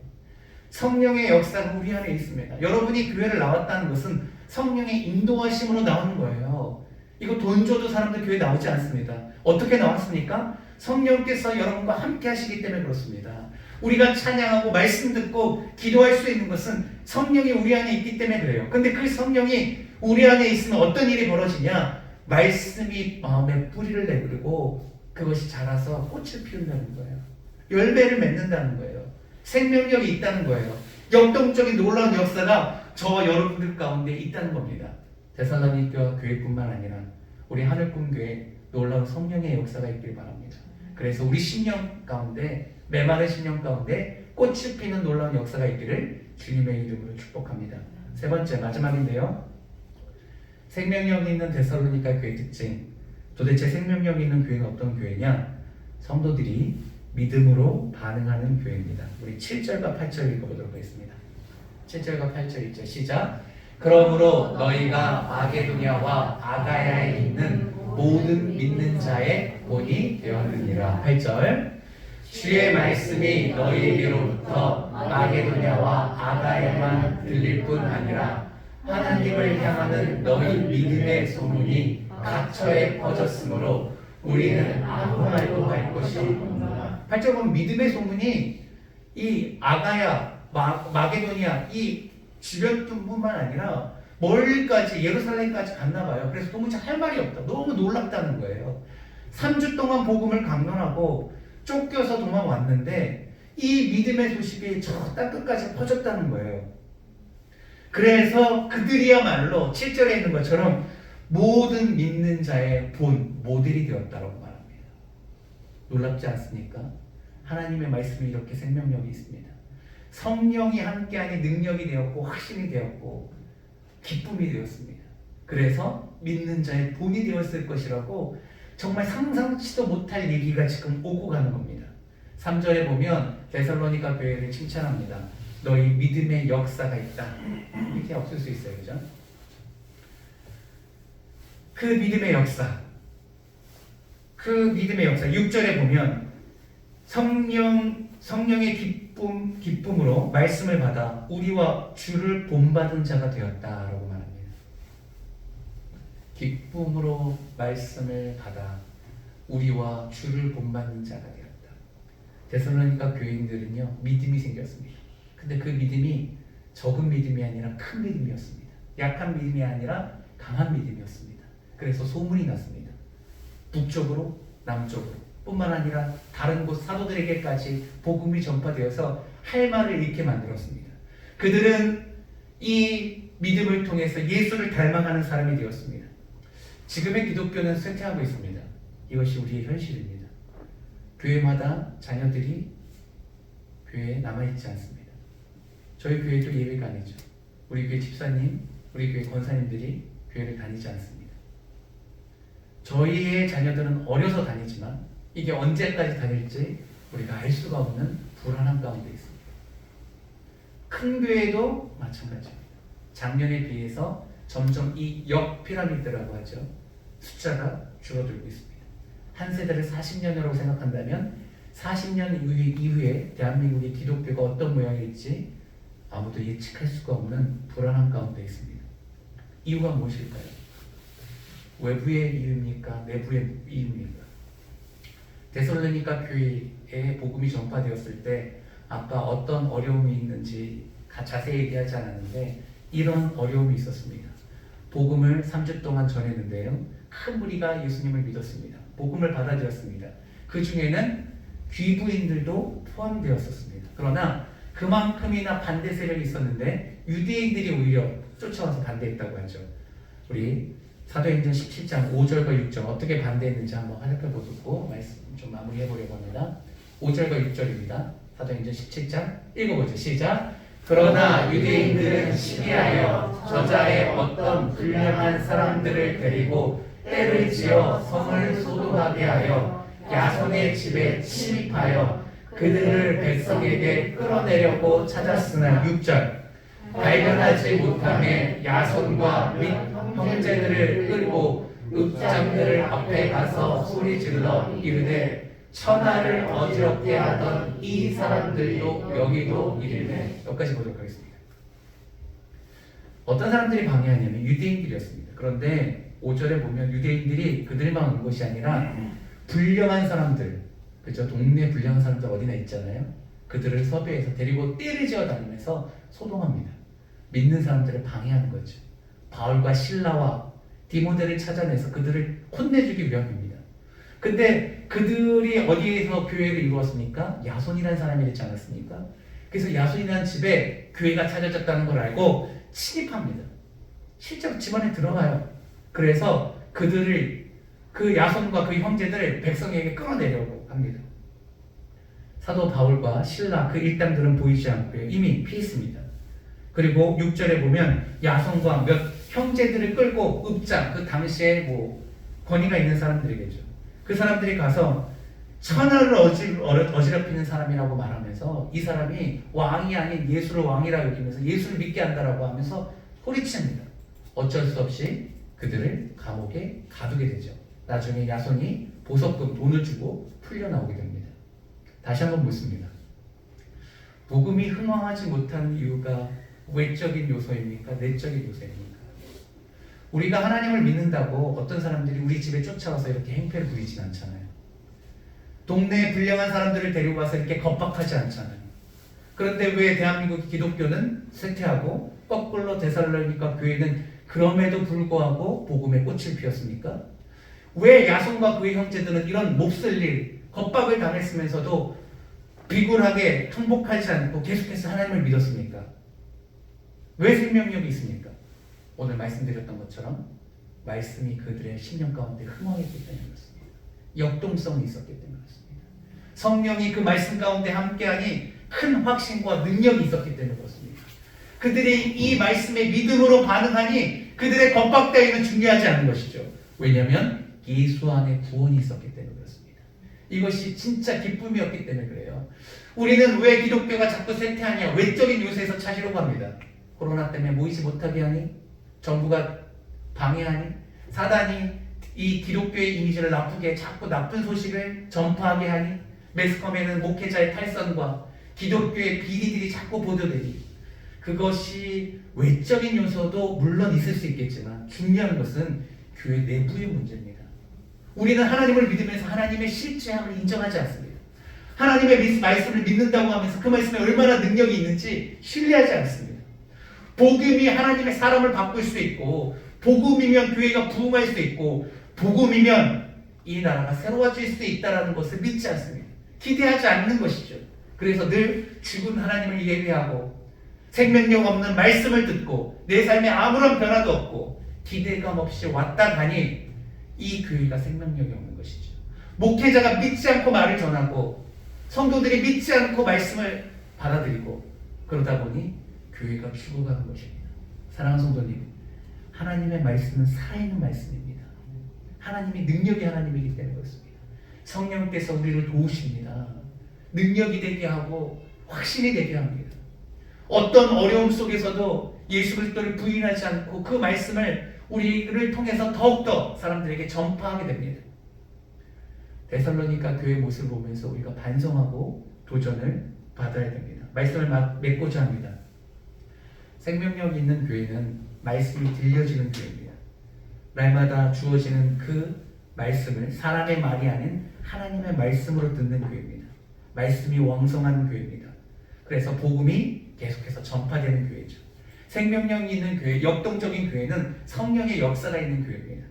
성령의 역사가 우리 안에 있습니다. 여러분이 교회를 나왔다는 것은 성령의 인도하심으로 나오는 거예요. 이거 돈 줘도 사람들 교회 나오지 않습니다. 어떻게 나왔습니까? 성령께서 여러분과 함께 하시기 때문에 그렇습니다. 우리가 찬양하고 말씀 듣고 기도할 수 있는 것은 성령이 우리 안에 있기 때문에 그래요. 근데 그 성령이 우리 안에 있으면 어떤 일이 벌어지냐? 말씀이 마음에 뿌리를 내리고 그것이 자라서 꽃을 피운다는 거예요. 열매를 맺는다는 거예요. 생명력이 있다는 거예요. 역동적인 놀라운 역사가 저와 여러분들 가운데 있다는 겁니다. 데살로니가 교회뿐만 아니라 우리 하늘꿈교회 놀라운 성령의 역사가 있길 바랍니다. 그래서 우리 심령 가운데, 메마른 심령 가운데 꽃을 피는 놀라운 역사가 있기를 주님의 이름으로 축복합니다. 세 번째, 마지막인데요. 생명력이 있는 데살로니가 교회 특징. 도대체 생명력이 있는 교회는 어떤 교회냐? 성도들이 믿음으로 반응하는 교회입니다. 우리 7절과 8절 읽어보도록 하겠습니다. 7절과 8절 읽죠. 시작. 그러므로 너희가 마게도냐와 아가야에 있는 모든 믿는 자의 본이 되었느니라. 8절. 주의 말씀이 너희에게로부터 마게도냐와 아가야에만 들릴 뿐 아니라 하나님을 향하는 너희 믿음의 소문이 각처에 퍼졌으므로 우리는 아무 말도 할 것이 없노라. 8절 보면 믿음의 소문이 이 아가야, 마게도니아 이 주변뿐만 아니라 멀리까지 예루살렘까지 갔나 봐요. 그래서 도무지 할 말이 없다. 너무 놀랍다는 거예요. 3주 동안 복음을 강론하고 쫓겨서 도망왔는데 이 믿음의 소식이 저 땅끝까지 퍼졌다는 거예요. 그래서 그들이야말로 7절에 있는 것처럼 모든 믿는 자의 본 모델이 되었다고 말합니다. 놀랍지 않습니까? 하나님의 말씀이 이렇게 생명력이 있습니다. 성령이 함께하니 능력이 되었고 확신이 되었고 기쁨이 되었습니다. 그래서 믿는 자의 본이 되었을 것이라고 정말 상상치도 못할 얘기가 지금 오고 가는 겁니다. 3절에 보면 데살로니가 교회를 칭찬합니다. 너희 믿음의 역사가 있다. 이렇게 없을 수 있어요. 그죠? 그 믿음의 역사. 그 믿음의 역사. 6절에 보면 성령의 기쁨으로 말씀을 받아 우리와 주를 본받은 자가 되었다라고 말합니다. 기쁨으로 말씀을 받아 우리와 주를 본받는 자가 되었다. 데살로니가 교인들은요 믿음이 생겼습니다. 근데 그 믿음이 적은 믿음이 아니라 큰 믿음이었습니다. 약한 믿음이 아니라 강한 믿음이었습니다. 그래서 소문이 났습니다. 북쪽으로 남쪽으로 뿐만 아니라 다른 곳 사도들에게까지 복음이 전파되어서 할 말을 잃게 만들었습니다. 그들은 이 믿음을 통해서 예수를 닮아가는 사람이 되었습니다. 지금의 기독교는 쇠퇴하고 있습니다. 이것이 우리의 현실입니다. 교회마다 자녀들이 교회에 남아있지 않습니다. 저희 교회도 예외가 아니죠. 우리 교회 집사님, 우리 교회 권사님들이 교회를 다니지 않습니다. 저희의 자녀들은 어려서 다니지만 이게 언제까지 다닐지 우리가 알 수가 없는 불안한 가운데 있습니다. 큰 교회도 마찬가지입니다. 작년에 비해서 점점 이 역피라미드라고 하죠. 숫자가 줄어들고 있습니다. 한 세대를 40년이라고 생각한다면 40년 이후에 대한민국의 기독교가 어떤 모양일지 아무도 예측할 수가 없는 불안한 가운데 있습니다. 이유가 무엇일까요? 외부의 이유입니까? 내부의 이유입니까? 데살로니가 교회에 복음이 전파되었을 때 아까 어떤 어려움이 있는지 자세히 얘기하지 않았는데 이런 어려움이 있었습니다. 복음을 3주 동안 전했는데요. 큰 무리가 예수님을 믿었습니다. 복음을 받아들였습니다. 그 중에는 귀부인들도 포함되었었습니다. 그러나 그만큼이나 반대 세력이 있었는데 유대인들이 오히려 쫓아와서 반대했다고 하죠. 우리 사도행전 17장 5절과 6절 어떻게 반대했는지 한번 살펴보고 말씀 좀 마무리해보려고 합니다. 5절과 6절입니다. 사도행전 17장 읽어보죠. 시작. 그러나 유대인들은 시기하여 저자의 어떤 불량한 사람들을 데리고 때를 지어 성을 소동하게 하여 야손의 집에 침입하여 그들을 백성에게 끌어내려고 찾았으나 6절 발견하지 못함에 야손과 및 형제들을 끌고 읍장들 앞에 가서 소리질러 이르되 천하를 어지럽게 하던 이 사람들도 여기도 이르네. 여기까지 보도록 하겠습니다. 어떤 사람들이 방해하냐면 유대인들이었습니다. 그런데 5절에 보면 유대인들이 그들만 온 것이 아니라 불량한 사람들, 그죠? 동네 불량한 사람들 어디나 있잖아요. 그들을 섭외해서 데리고 떼를 지어 다니면서 소동합니다. 믿는 사람들을 방해하는 거죠. 바울과 실라와 디모데를 찾아내서 그들을 혼내주기 위함입니다. 근데 그들이 어디에서 교회를 이루었습니까? 야손이라는 사람이 있지 않았습니까? 그래서 야손이라는 집에 교회가 찾아졌다는 걸 알고 침입합니다. 실제로 집안에 들어가요. 그래서 그들을 그 야손과 그 형제들을 백성에게 끌어내려고 합니다. 사도 바울과 실라 그 일당들은 보이지 않고요. 이미 피했습니다. 그리고 6절에 보면 야손과 몇 형제들을 끌고 읍장, 그 당시에 권위가 있는 사람들이겠죠. 그 사람들이 가서 천하를 어지럽히는 사람이라고 말하면서 이 사람이 왕이 아닌 예수를 왕이라고 여기면서 예수를 믿게 한다라고 하면서 소리칩니다. 어쩔 수 없이 그들을 감옥에 가두게 되죠. 나중에 야손이 보석금 돈을 주고 풀려나오게 됩니다. 다시 한번 묻습니다. 복음이 흥황하지 못한 이유가 외적인 요소입니까? 내적인 요소입니까? 우리가 하나님을 믿는다고 어떤 사람들이 우리 집에 쫓아와서 이렇게 행패를 부리진 않잖아요. 동네에 불량한 사람들을 데리고 와서 이렇게 겁박하지 않잖아요. 그런데 왜 대한민국 기독교는 쇠퇴하고 거꾸로 데살로니가 교회는 그럼에도 불구하고 복음의 꽃을 피웠습니까? 왜 야손과 그의 형제들은 이런 몹쓸 일, 겁박을 당했으면서도 비굴하게 항복하지 않고 계속해서 하나님을 믿었습니까? 왜 생명력이 있습니까? 오늘 말씀드렸던 것처럼 말씀이 그들의 심령 가운데 흥황했기 때문에 그렇습니다. 역동성이 있었기 때문에 그렇습니다. 성령이 그 말씀 가운데 함께하니 큰 확신과 능력이 있었기 때문에 그렇습니다. 그들이 이 말씀에 믿음으로 반응하니 그들의 겁박 따위는 중요하지 않은 것이죠. 왜냐하면 예수 안에 구원이 있었기 때문에 그렇습니다. 이것이 진짜 기쁨이었기 때문에 그래요. 우리는 왜 기독교가 자꾸 쇠퇴하냐? 외적인 요소에서 찾으려고 합니다. 코로나 때문에 모이지 못하게 하니, 정부가 방해하니, 사단이 이 기독교의 이미지를 나쁘게 자꾸 나쁜 소식을 전파하게 하니, 매스컴에는 목회자의 탈선과 기독교의 비리들이 자꾸 보도되니, 그것이 외적인 요소도 물론 있을 수 있겠지만 중요한 것은 교회 내부의 문제입니다. 우리는 하나님을 믿으면서 하나님의 실제함을 인정하지 않습니다. 하나님의 말씀을 믿는다고 하면서 그 말씀에 얼마나 능력이 있는지 신뢰하지 않습니다. 복음이 하나님의 사람을 바꿀 수 있고, 복음이면 교회가 부흥할 수 있고, 복음이면 이 나라가 새로워질 수 있다는 것을 믿지 않습니다. 기대하지 않는 것이죠. 그래서 늘 죽은 하나님을 예배하고 생명력 없는 말씀을 듣고 내 삶에 아무런 변화도 없고 기대감 없이 왔다 가니 이 교회가 생명력이 없는 것이죠. 목회자가 믿지 않고 말을 전하고 성도들이 믿지 않고 말씀을 받아들이고 그러다 보니 교회가 죽어가는 것입니다. 사랑하는 성도님, 하나님의 말씀은 살아있는 말씀입니다. 하나님이 능력이 하나님이기 때문에 그렇습니다. 성령께서 우리를 도우십니다. 능력이 되게 하고 확신이 되게 합니다. 어떤 어려움 속에서도 예수 그리스도를 부인하지 않고 그 말씀을 우리를 통해서 더욱더 사람들에게 전파하게 됩니다. 데살로니가 교회의 모습을 보면서 우리가 반성하고 도전을 받아야 됩니다. 말씀을 맺고자 합니다. 생명력 있는 교회는 말씀이 들려지는 교회입니다. 날마다 주어지는 그 말씀을 사람의 말이 아닌 하나님의 말씀으로 듣는 교회입니다. 말씀이 왕성한 교회입니다. 그래서 복음이 계속해서 전파되는 교회죠. 생명력 있는 교회, 역동적인 교회는 성령의 역사가 있는 교회입니다.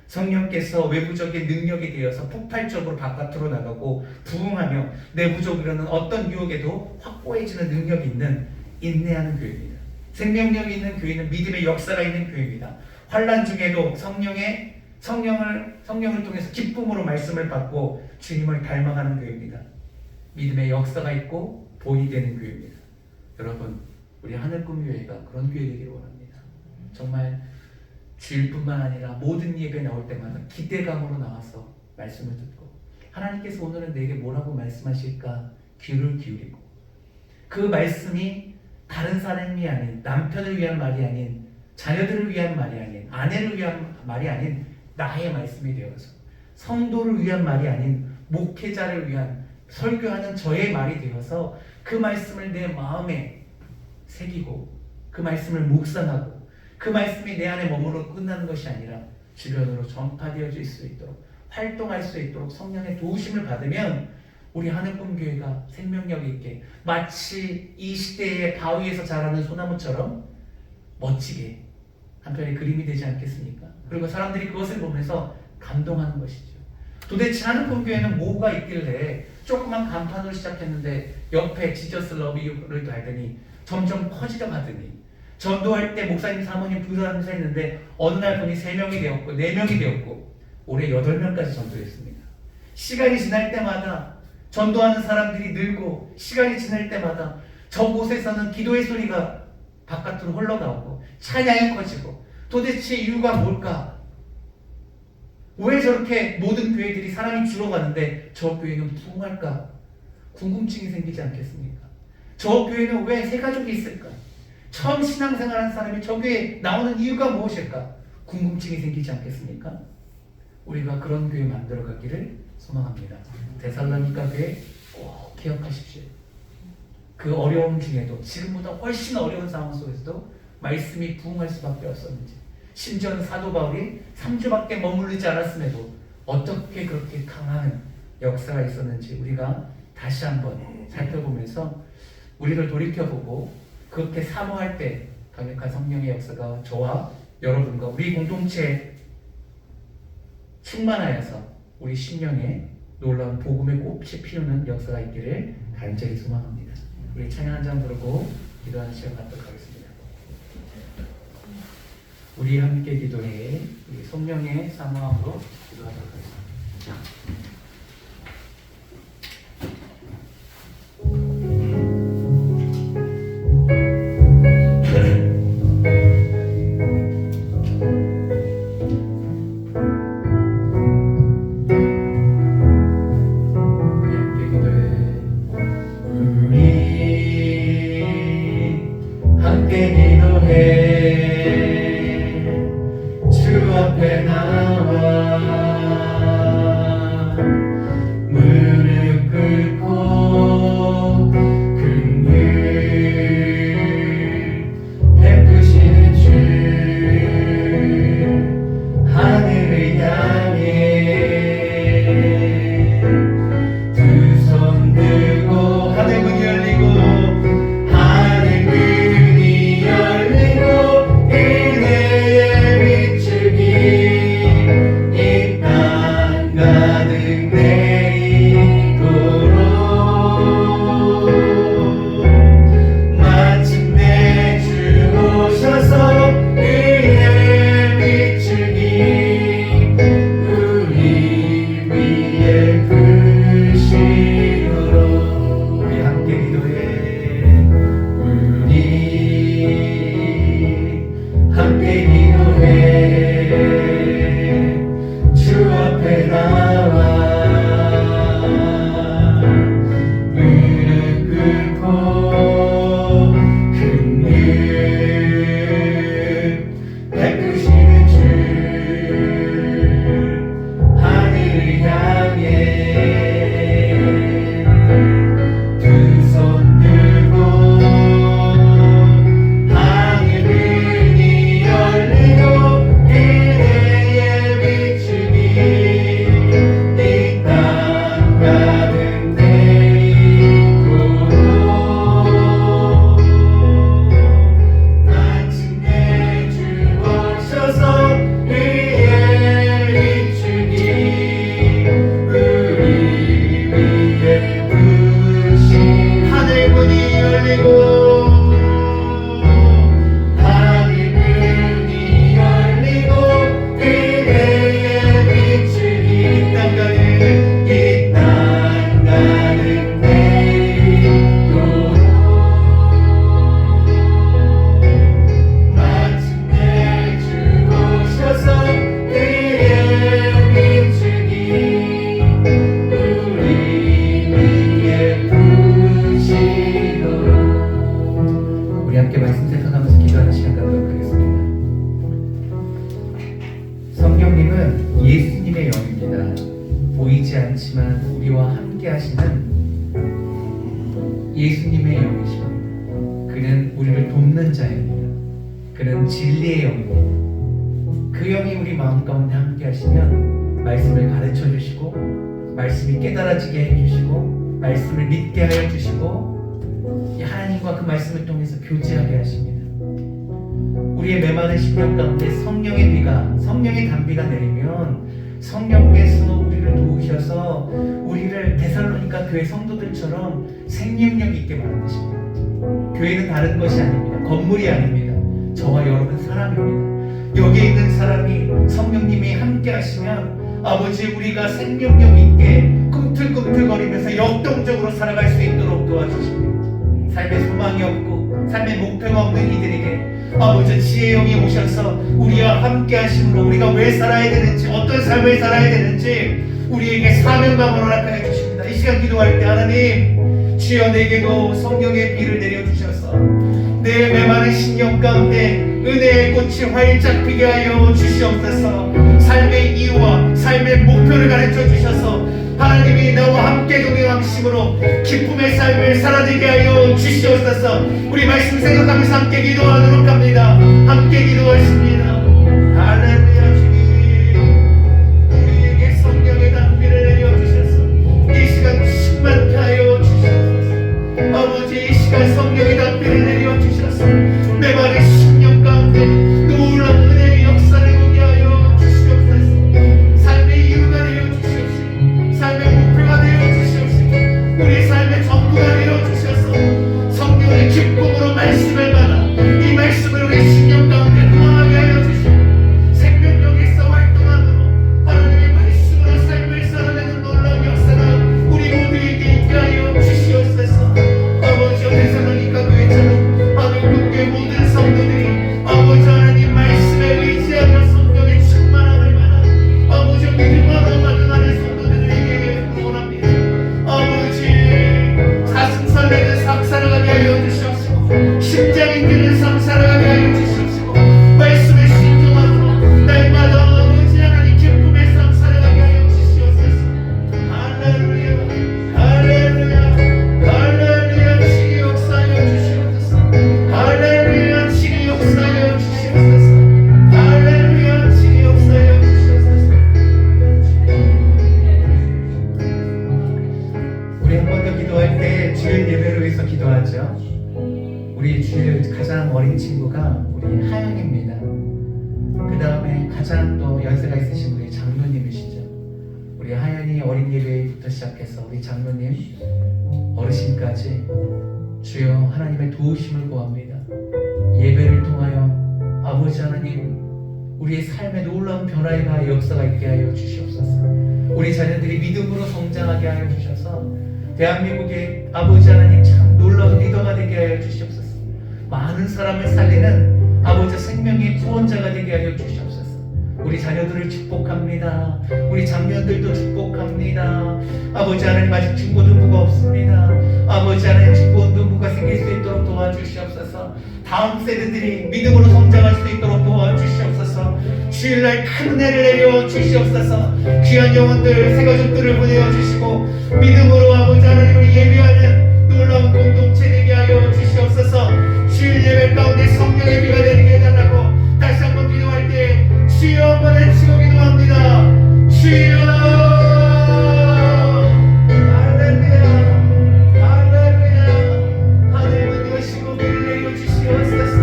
성령께서 외부적인 능력이 되어서 폭발적으로 바깥으로 나가고 부흥하며 내부적으로는 어떤 유혹에도 확고해지는 능력이 있는 인내하는 교회입니다. 생명력 있는 교회는 믿음의 역사가 있는 교회입니다. 환난 중에도 성령을 통해서 기쁨으로 말씀을 받고 주님을 닮아가는 교회입니다. 믿음의 역사가 있고 본이 되는 교회입니다. 여러분, 우리 하늘꿈교회가 그런 교회 되기를 원합니다. 정말 주일뿐만 아니라 모든 예배 나올 때마다 기대감으로 나와서 말씀을 듣고 하나님께서 오늘은 내게 뭐라고 말씀하실까 귀를 기울이고 그 말씀이 다른 사람이 아닌 남편을 위한 말이 아닌 자녀들을 위한 말이 아닌 아내를 위한 말이 아닌 나의 말씀이 되어서 성도를 위한 말이 아닌 목회자를 위한 설교하는 저의 말이 되어서 그 말씀을 내 마음에 새기고 그 말씀을 묵상하고 그 말씀이 내 안에 머무르고 끝나는 것이 아니라 주변으로 전파되어질 수 있도록 활동할 수 있도록 성령의 도우심을 받으면 우리 하늘꿈교회가 생명력 있게 마치 이 시대의 바위에서 자라는 소나무처럼 멋지게 한편의 그림이 되지 않겠습니까? 그리고 사람들이 그것을 보면서 감동하는 것이죠. 도대체 하늘꿈교회는 뭐가 있길래 조그만 간판으로 시작했는데 옆에 지저스 러브 유를 달더니 점점 커지다 가더니 전도할 때 목사님, 사모님, 부사님사 했는데 어느 날 보니 3명이 되었고 4명이 되었고 올해 8명까지 전도했습니다. 시간이 지날 때마다 전도하는 사람들이 늘고 시간이 지날 때마다 저곳에서는 기도의 소리가 바깥으로 흘러나오고 찬양이 커지고 도대체 이유가 뭘까? 왜 저렇게 모든 교회들이 사람이 줄어가는데 저 교회는 부흥할까? 궁금증이 생기지 않겠습니까? 저 교회는 왜 새 가족이 있을까? 처음 신앙생활한 사람이 저 교회에 나오는 이유가 무엇일까? 궁금증이 생기지 않겠습니까? 우리가 그런 교회 만들어가기를 소망합니다. 데살로니가 교회 꼭 기억하십시오. 그 어려움 중에도 지금보다 훨씬 어려운 상황 속에서도 말씀이 부흥할 수밖에 없었는지 심지어는 사도 바울이 3주밖에 머무르지 않았음에도 어떻게 그렇게 강한 역사가 있었는지 우리가 다시 한번 살펴보면서 우리를 돌이켜보고 그렇게 사모할 때 강력한 성령의 역사가 저와 여러분과 우리 공동체에 충만하여서 우리 심령에 놀라운 복음의 꽃이 피우는 역사가 있기를 간절히 소망합니다. 우리 찬양 한 장 부르고 기도하는 시간 갖도록 하겠습니다. 우리 함께 기도해 우리 성령의 사모함으로 기도하도록 하겠습니다. 예수님의 영이십니다. 그는 우리를 돕는 자입니다. 그는 진리의 영입니다. 그 영이 우리 마음 가운데 함께 하시면 말씀을 가르쳐 주시고 말씀이 깨달아지게 해주시고 말씀을 믿게 하여 주시고 하나님과 그 말씀을 통해서 교제하게 하십니다. 우리의 메마른 심령 가운데 성령의 비가, 성령의 단비가 내리면 성령께서 우리를 도우셔서 우리를 데살로니가 교회 성도들처럼 생명력 있게 만드십니다. 교회는 다른 것이 아닙니다. 건물이 아닙니다. 저와 여러분 사람입니다. 여기에 있는 사람이 성령님이 함께 하시면 아버지 우리가 생명력 있게 꿈틀꿈틀거리면서 역동적으로 살아갈 수 있도록 도와주십니다. 삶의 소망이 없고 삶의 목표가 없는 이들에게 아버지 지혜의 영이 오셔서 우리와 함께 하심으로 우리가 왜 살아야 되는지 어떤 삶을 살아야 되는지 우리에게 사명감을 허락하여 주십니다. 이 시간 기도할 때 하나님 주여 내게도 성령의 비를 내려주셔서 내 메마른 심령 가운데 은혜의 꽃이 활짝 피게 하여 주시옵소서. 삶의 이유와 삶의 목표를 가르쳐 주셔서 하나님이 나와 함께 동행하심으로 기쁨의 삶을 살아내게 하여 주시옵소서. 우리 말씀 생각하면서 함께 기도하도록 합니다. 함께 기도하십니다. 할렐루야. 주님 우리에게 성령의 단비를 내려주셔서 이 시간 충만케 하여 주시옵소서. 아버지 우리 이 시간 성령의 답변을 내려주셔서 내 말의 심령 가운데 놀라운 은혜의 역사를 보게 하여 주시옵소서. 삶의 이유가 되어 주시옵시고 삶의 목표가 되어 주시옵시고 우리 삶의 전부가 되어 주셔서 성령의 기쁨으로 말씀을 받아 이 말씀을 우리 심령 가운데 흥하게 하여 주시고 생명력에서 활동함으로 하나님의 말씀으로 삶을 살아내는 놀라운 역사가 우리 모두에게 있게 하여 주시옵소서. 아버지 데살로니가 교회처럼 한국교회 모든 성도들이 아버지 하나님 말씀에 의지하며 성령의 충만함을 받아 아버지 믿음으로 받은 성도들에게 원합니다. 아버지 사슴 설레는 삶 살아가게 하여 주시옵시고 심장이 뛰는 삶 살아가게 하여 주시옵시고 말씀에 신중함으로 날마다 아버지 하나님 기쁨의 삶 살아가게 하여 주시옵소서. 할렐루야 할렐루야 할렐루야 치유 역사하여 주시옵소서. 할렐루야 치유 역사하여 주시옵소서. 할렐루야 치유 역사하여 주시옵소서. 우리 한 번 더 기도할 때 주일 예배를 위해서 기도하죠. 우리 주일 가장 어린 친구가 우리 하영입니다. 그 다음에 가장 또 연세가 있으신 우리 장로님이시죠. 우리 하연이 어린 예배부터 시작해서 우리 장로님 어르신까지 주여 하나님의 도우심을 구합니다. 예배를 통하여 아버지 하나님 우리의 삶에 놀라운 변화가 역사가 있게 하여 주시옵소서. 우리 자녀들이 믿음으로 성장하게 하여 주셔서 대한민국의 아버지 하나님 참 놀라운 리더가 되게 하여 주시옵소서. 많은 사람을 살리는 아버지 생명의 구원자가 되게 하여 주시옵소서. 우리 자녀들을 축복합니다. 우리 장년들도 축복합니다. 아버지 하나님 아직 중고등부가 없습니다. 아버지 하나님 중고등부가 생길 수 있도록 도와주시옵소서. 다음 세대들이 믿음으로 성장할 수 있도록 도와주시옵소서. 주일날 큰 은혜를 내려 주시옵소서. 귀한 영혼들 새가족들을 보내어 주시고 믿음으로 아버지 하나님을 예배하는 놀라운 공동체 되게 하여 주시옵소서. 주일 예배 가운데 성령의 비가 내리게 해달라고 다시 한번 기도할 때 주여 한번 외치고 기도합니다. 주여 할렐루야 할렐루야 하늘문 여시고 비를 내려 주시옵소서.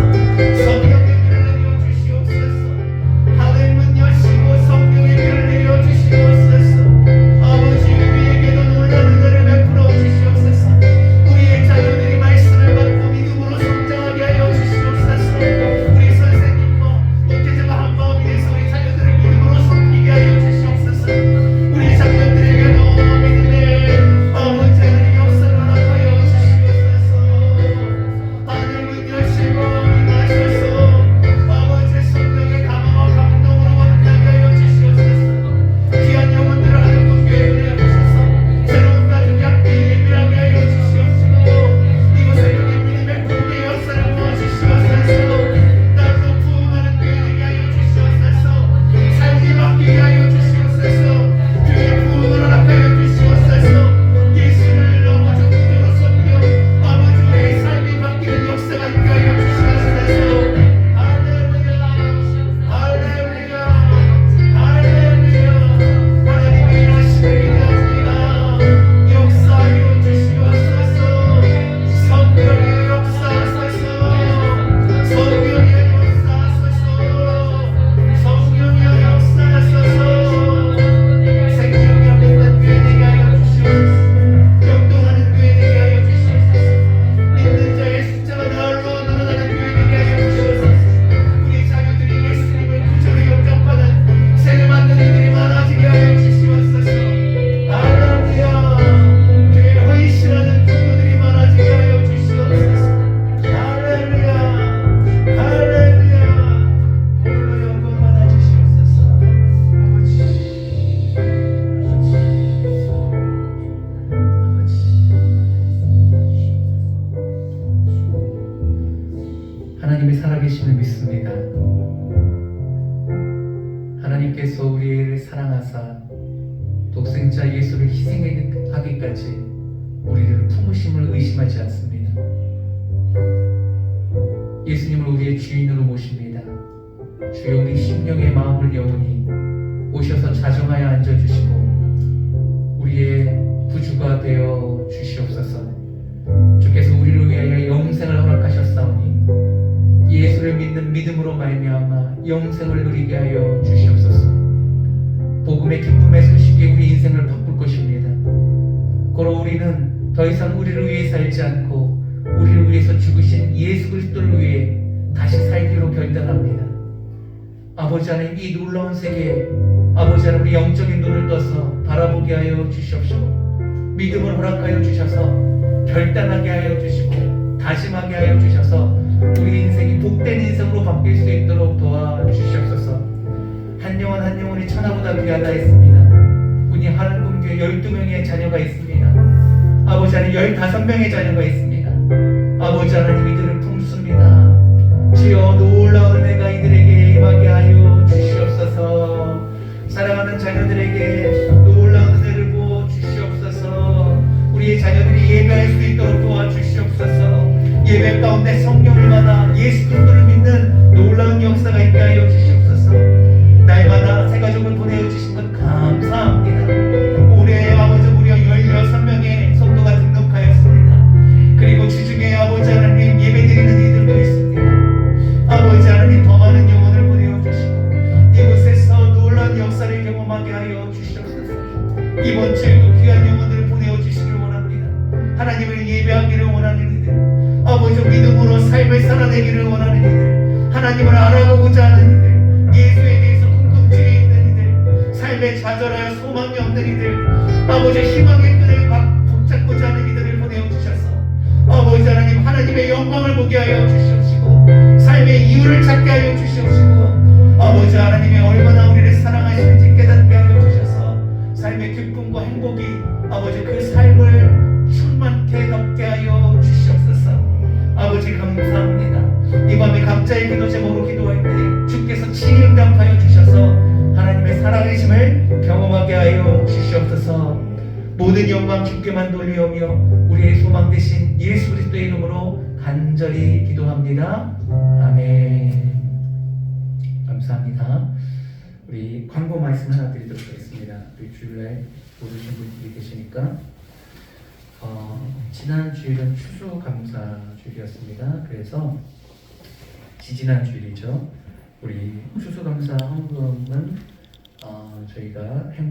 성령의 비를 내려 주시옵소서. 하늘문 여시고 성령의 비를 내려 주시옵소서. 아버지 우리에게도 놀라운 은혜를 베풀어 주시옵소서. 우리의 자녀들이 말씀을 받고 믿음으로 성장하게 하여 주시옵소서. 우리 선생님과 목회자가 한 마음이 돼서 우리 자녀들을 믿음으로 섬기게 하여 주시옵소서. 우리 장년들에게도 믿음의 아버지 하나님 역사를 허락하여 주시옵소서. 하늘문 여시고 임하셔서 아버지 성령의 감화와 감동으로 거듭나게 하여 주시옵소서. 귀한 영혼들을 한국교회에 보내주셔서 새로운 가족 함께 예배하게 하여 주시옵시고 이곳에 여기 믿음의 공의 역사를 부어주시옵소서. 땅도 부흥하는 교회 되게 하여 주시옵소서. 삶이 바뀌게 하여 주시옵소서. 교회 부흥을 허락하여 주시옵소서. 예수를 아버지 구주로 섬겨 아버지 우리의 삶이 바뀌는 역사가 있게 하여 주시옵소서. 할렐루야 할렐루야 할렐루야 하나님의 일하심을 기대합니다. 역사하여 주시옵소서. 성령의 역사하소서. 성령의 역사하소서. 성령의 역사하소서. 생명이 없는 교회 되게 하여 주시옵소서. 역동하는 교회 되게 하여 주시옵소서. 믿는 자의 숫자가 날로 늘어나는 교회 되게 하여 주시옵소서. 우리 자녀들이 예수님을 구주로 영접하는 세례 받는 이들이 많아지게 하여 주시옵소서. 할렐루야 교회 헌신하는 성도들이 많아지게 하여 주시옵소서. 할렐루야 할렐루야 홀로 영광 받아 주시옵소서. 하나님이 살아계심을 믿습니다. 하나님께서 우리를 사랑하사 독생자 예수를 희생하기까지 우리를 품으심을 의심하지 않습니다. 예수님을 우리의 주인으로 모십니다. 주여 우리 심령의 마음을 영원히 오셔서 자정하여 앉아주시고 우리의 부주가 되어 주시옵소서. 주께서 우리를 위하여 영생을 허락하셨사오니 예수를 믿는 믿음으로 말미암아 영생을 누리게 하여 주시옵소서. 복음의 기쁨의 소식이 우리 인생을 바꿀 것입니다. 고로 우리는 더 이상 우리를 위해 살지 않고 우리를 위해서 죽으신 예수 그리스도를 위해 다시 살기로 결단합니다. 아버지 하나님, 이 놀라운 세계에 아버지 하나님, 우리 영적인 눈을 떠서 바라보게 하여 주시옵시고 믿음을 허락하여 주셔서 결단하게 하여 주시고 다짐하게 하여 주셔서 우리 인생이 복된 인생으로 바뀔 수 있도록 도와주시옵소서. 한 영혼 한 영혼이 천하보다 귀하다 했습니다. 우리 하늘금교회 12명의 자녀가 있습니다. 아버지 하나님, 15명의 자녀가 있습니다. 아버지 하나님, 이들을 품습니다. 주여, 놀라운 은혜가 이들에게 임하게 하여 주시옵소서. 사랑하는 자녀들에게 놀라운 은혜를 부어 주시옵소서. 우리의 자녀들이 예배할 수 있도록 도와주시옵소서. 예배 가운데 성령님마다 예수 그리스도를 믿는 놀라운 역사가 있게 하여 주시옵소서. 날마다 새 가족을 보내주신 것 감사합니다. 올해 아버지 무려 16명의 성도가 등록하였습니다. 그리고 주중에 아버지 하나님 예배드리는 이들도 있습니다. 아버지 하나님, 더 많은 영혼을 보내주시고 이곳에서 놀라운 역사를 경험하게 하여 주시옵소서. 이번 주에도 귀한 영혼들을 보내주시기를 원합니다. 하나님을 예배하기를 원하는 이들, 아버지 믿음으로 삶을 살아내기를 원하는 이들, 하나님을 알아보고자 하는 이들, 예수에 대해서 궁금증이 있는 이들, 삶에 좌절하여 소망이 없는 이들, 아버지 희망의 끈을 붙잡고자 하는 이들을 보내주셔서 아버지 하나님, 하나님의 영광을 보게 하여 주시옵시고 삶의 이유를 찾게 하여 주시옵시고 아버지 하나님의 얼마나 우리를 사랑하시는지 깨닫게 하여 주셔서 삶의 기쁨과 행복이 아버지 그 삶을 충만케 덮게 하여 주시옵소서. 아버지 감사합니다. 이 밤에 각자의 기도 제목으로 기도할 때 주께서 친히 응답하여 주셔서 하나님의 살아계심을 경험하게 하여 주시옵소서. 모든 영광 주께만 돌리오며 우리의 소망 되신 예수 그리스도의 이름으로 간절히 기도합니다. 아멘. 감사합니다. 우리 광고 말씀 하나 드리도록 하겠습니다. 우리 주일날 오르신 분들이 계시니까 지난 주일은 추수감사 주일이었습니다. 그래서 지지난 주일이죠. 우리 추수감사 헌금은 저희가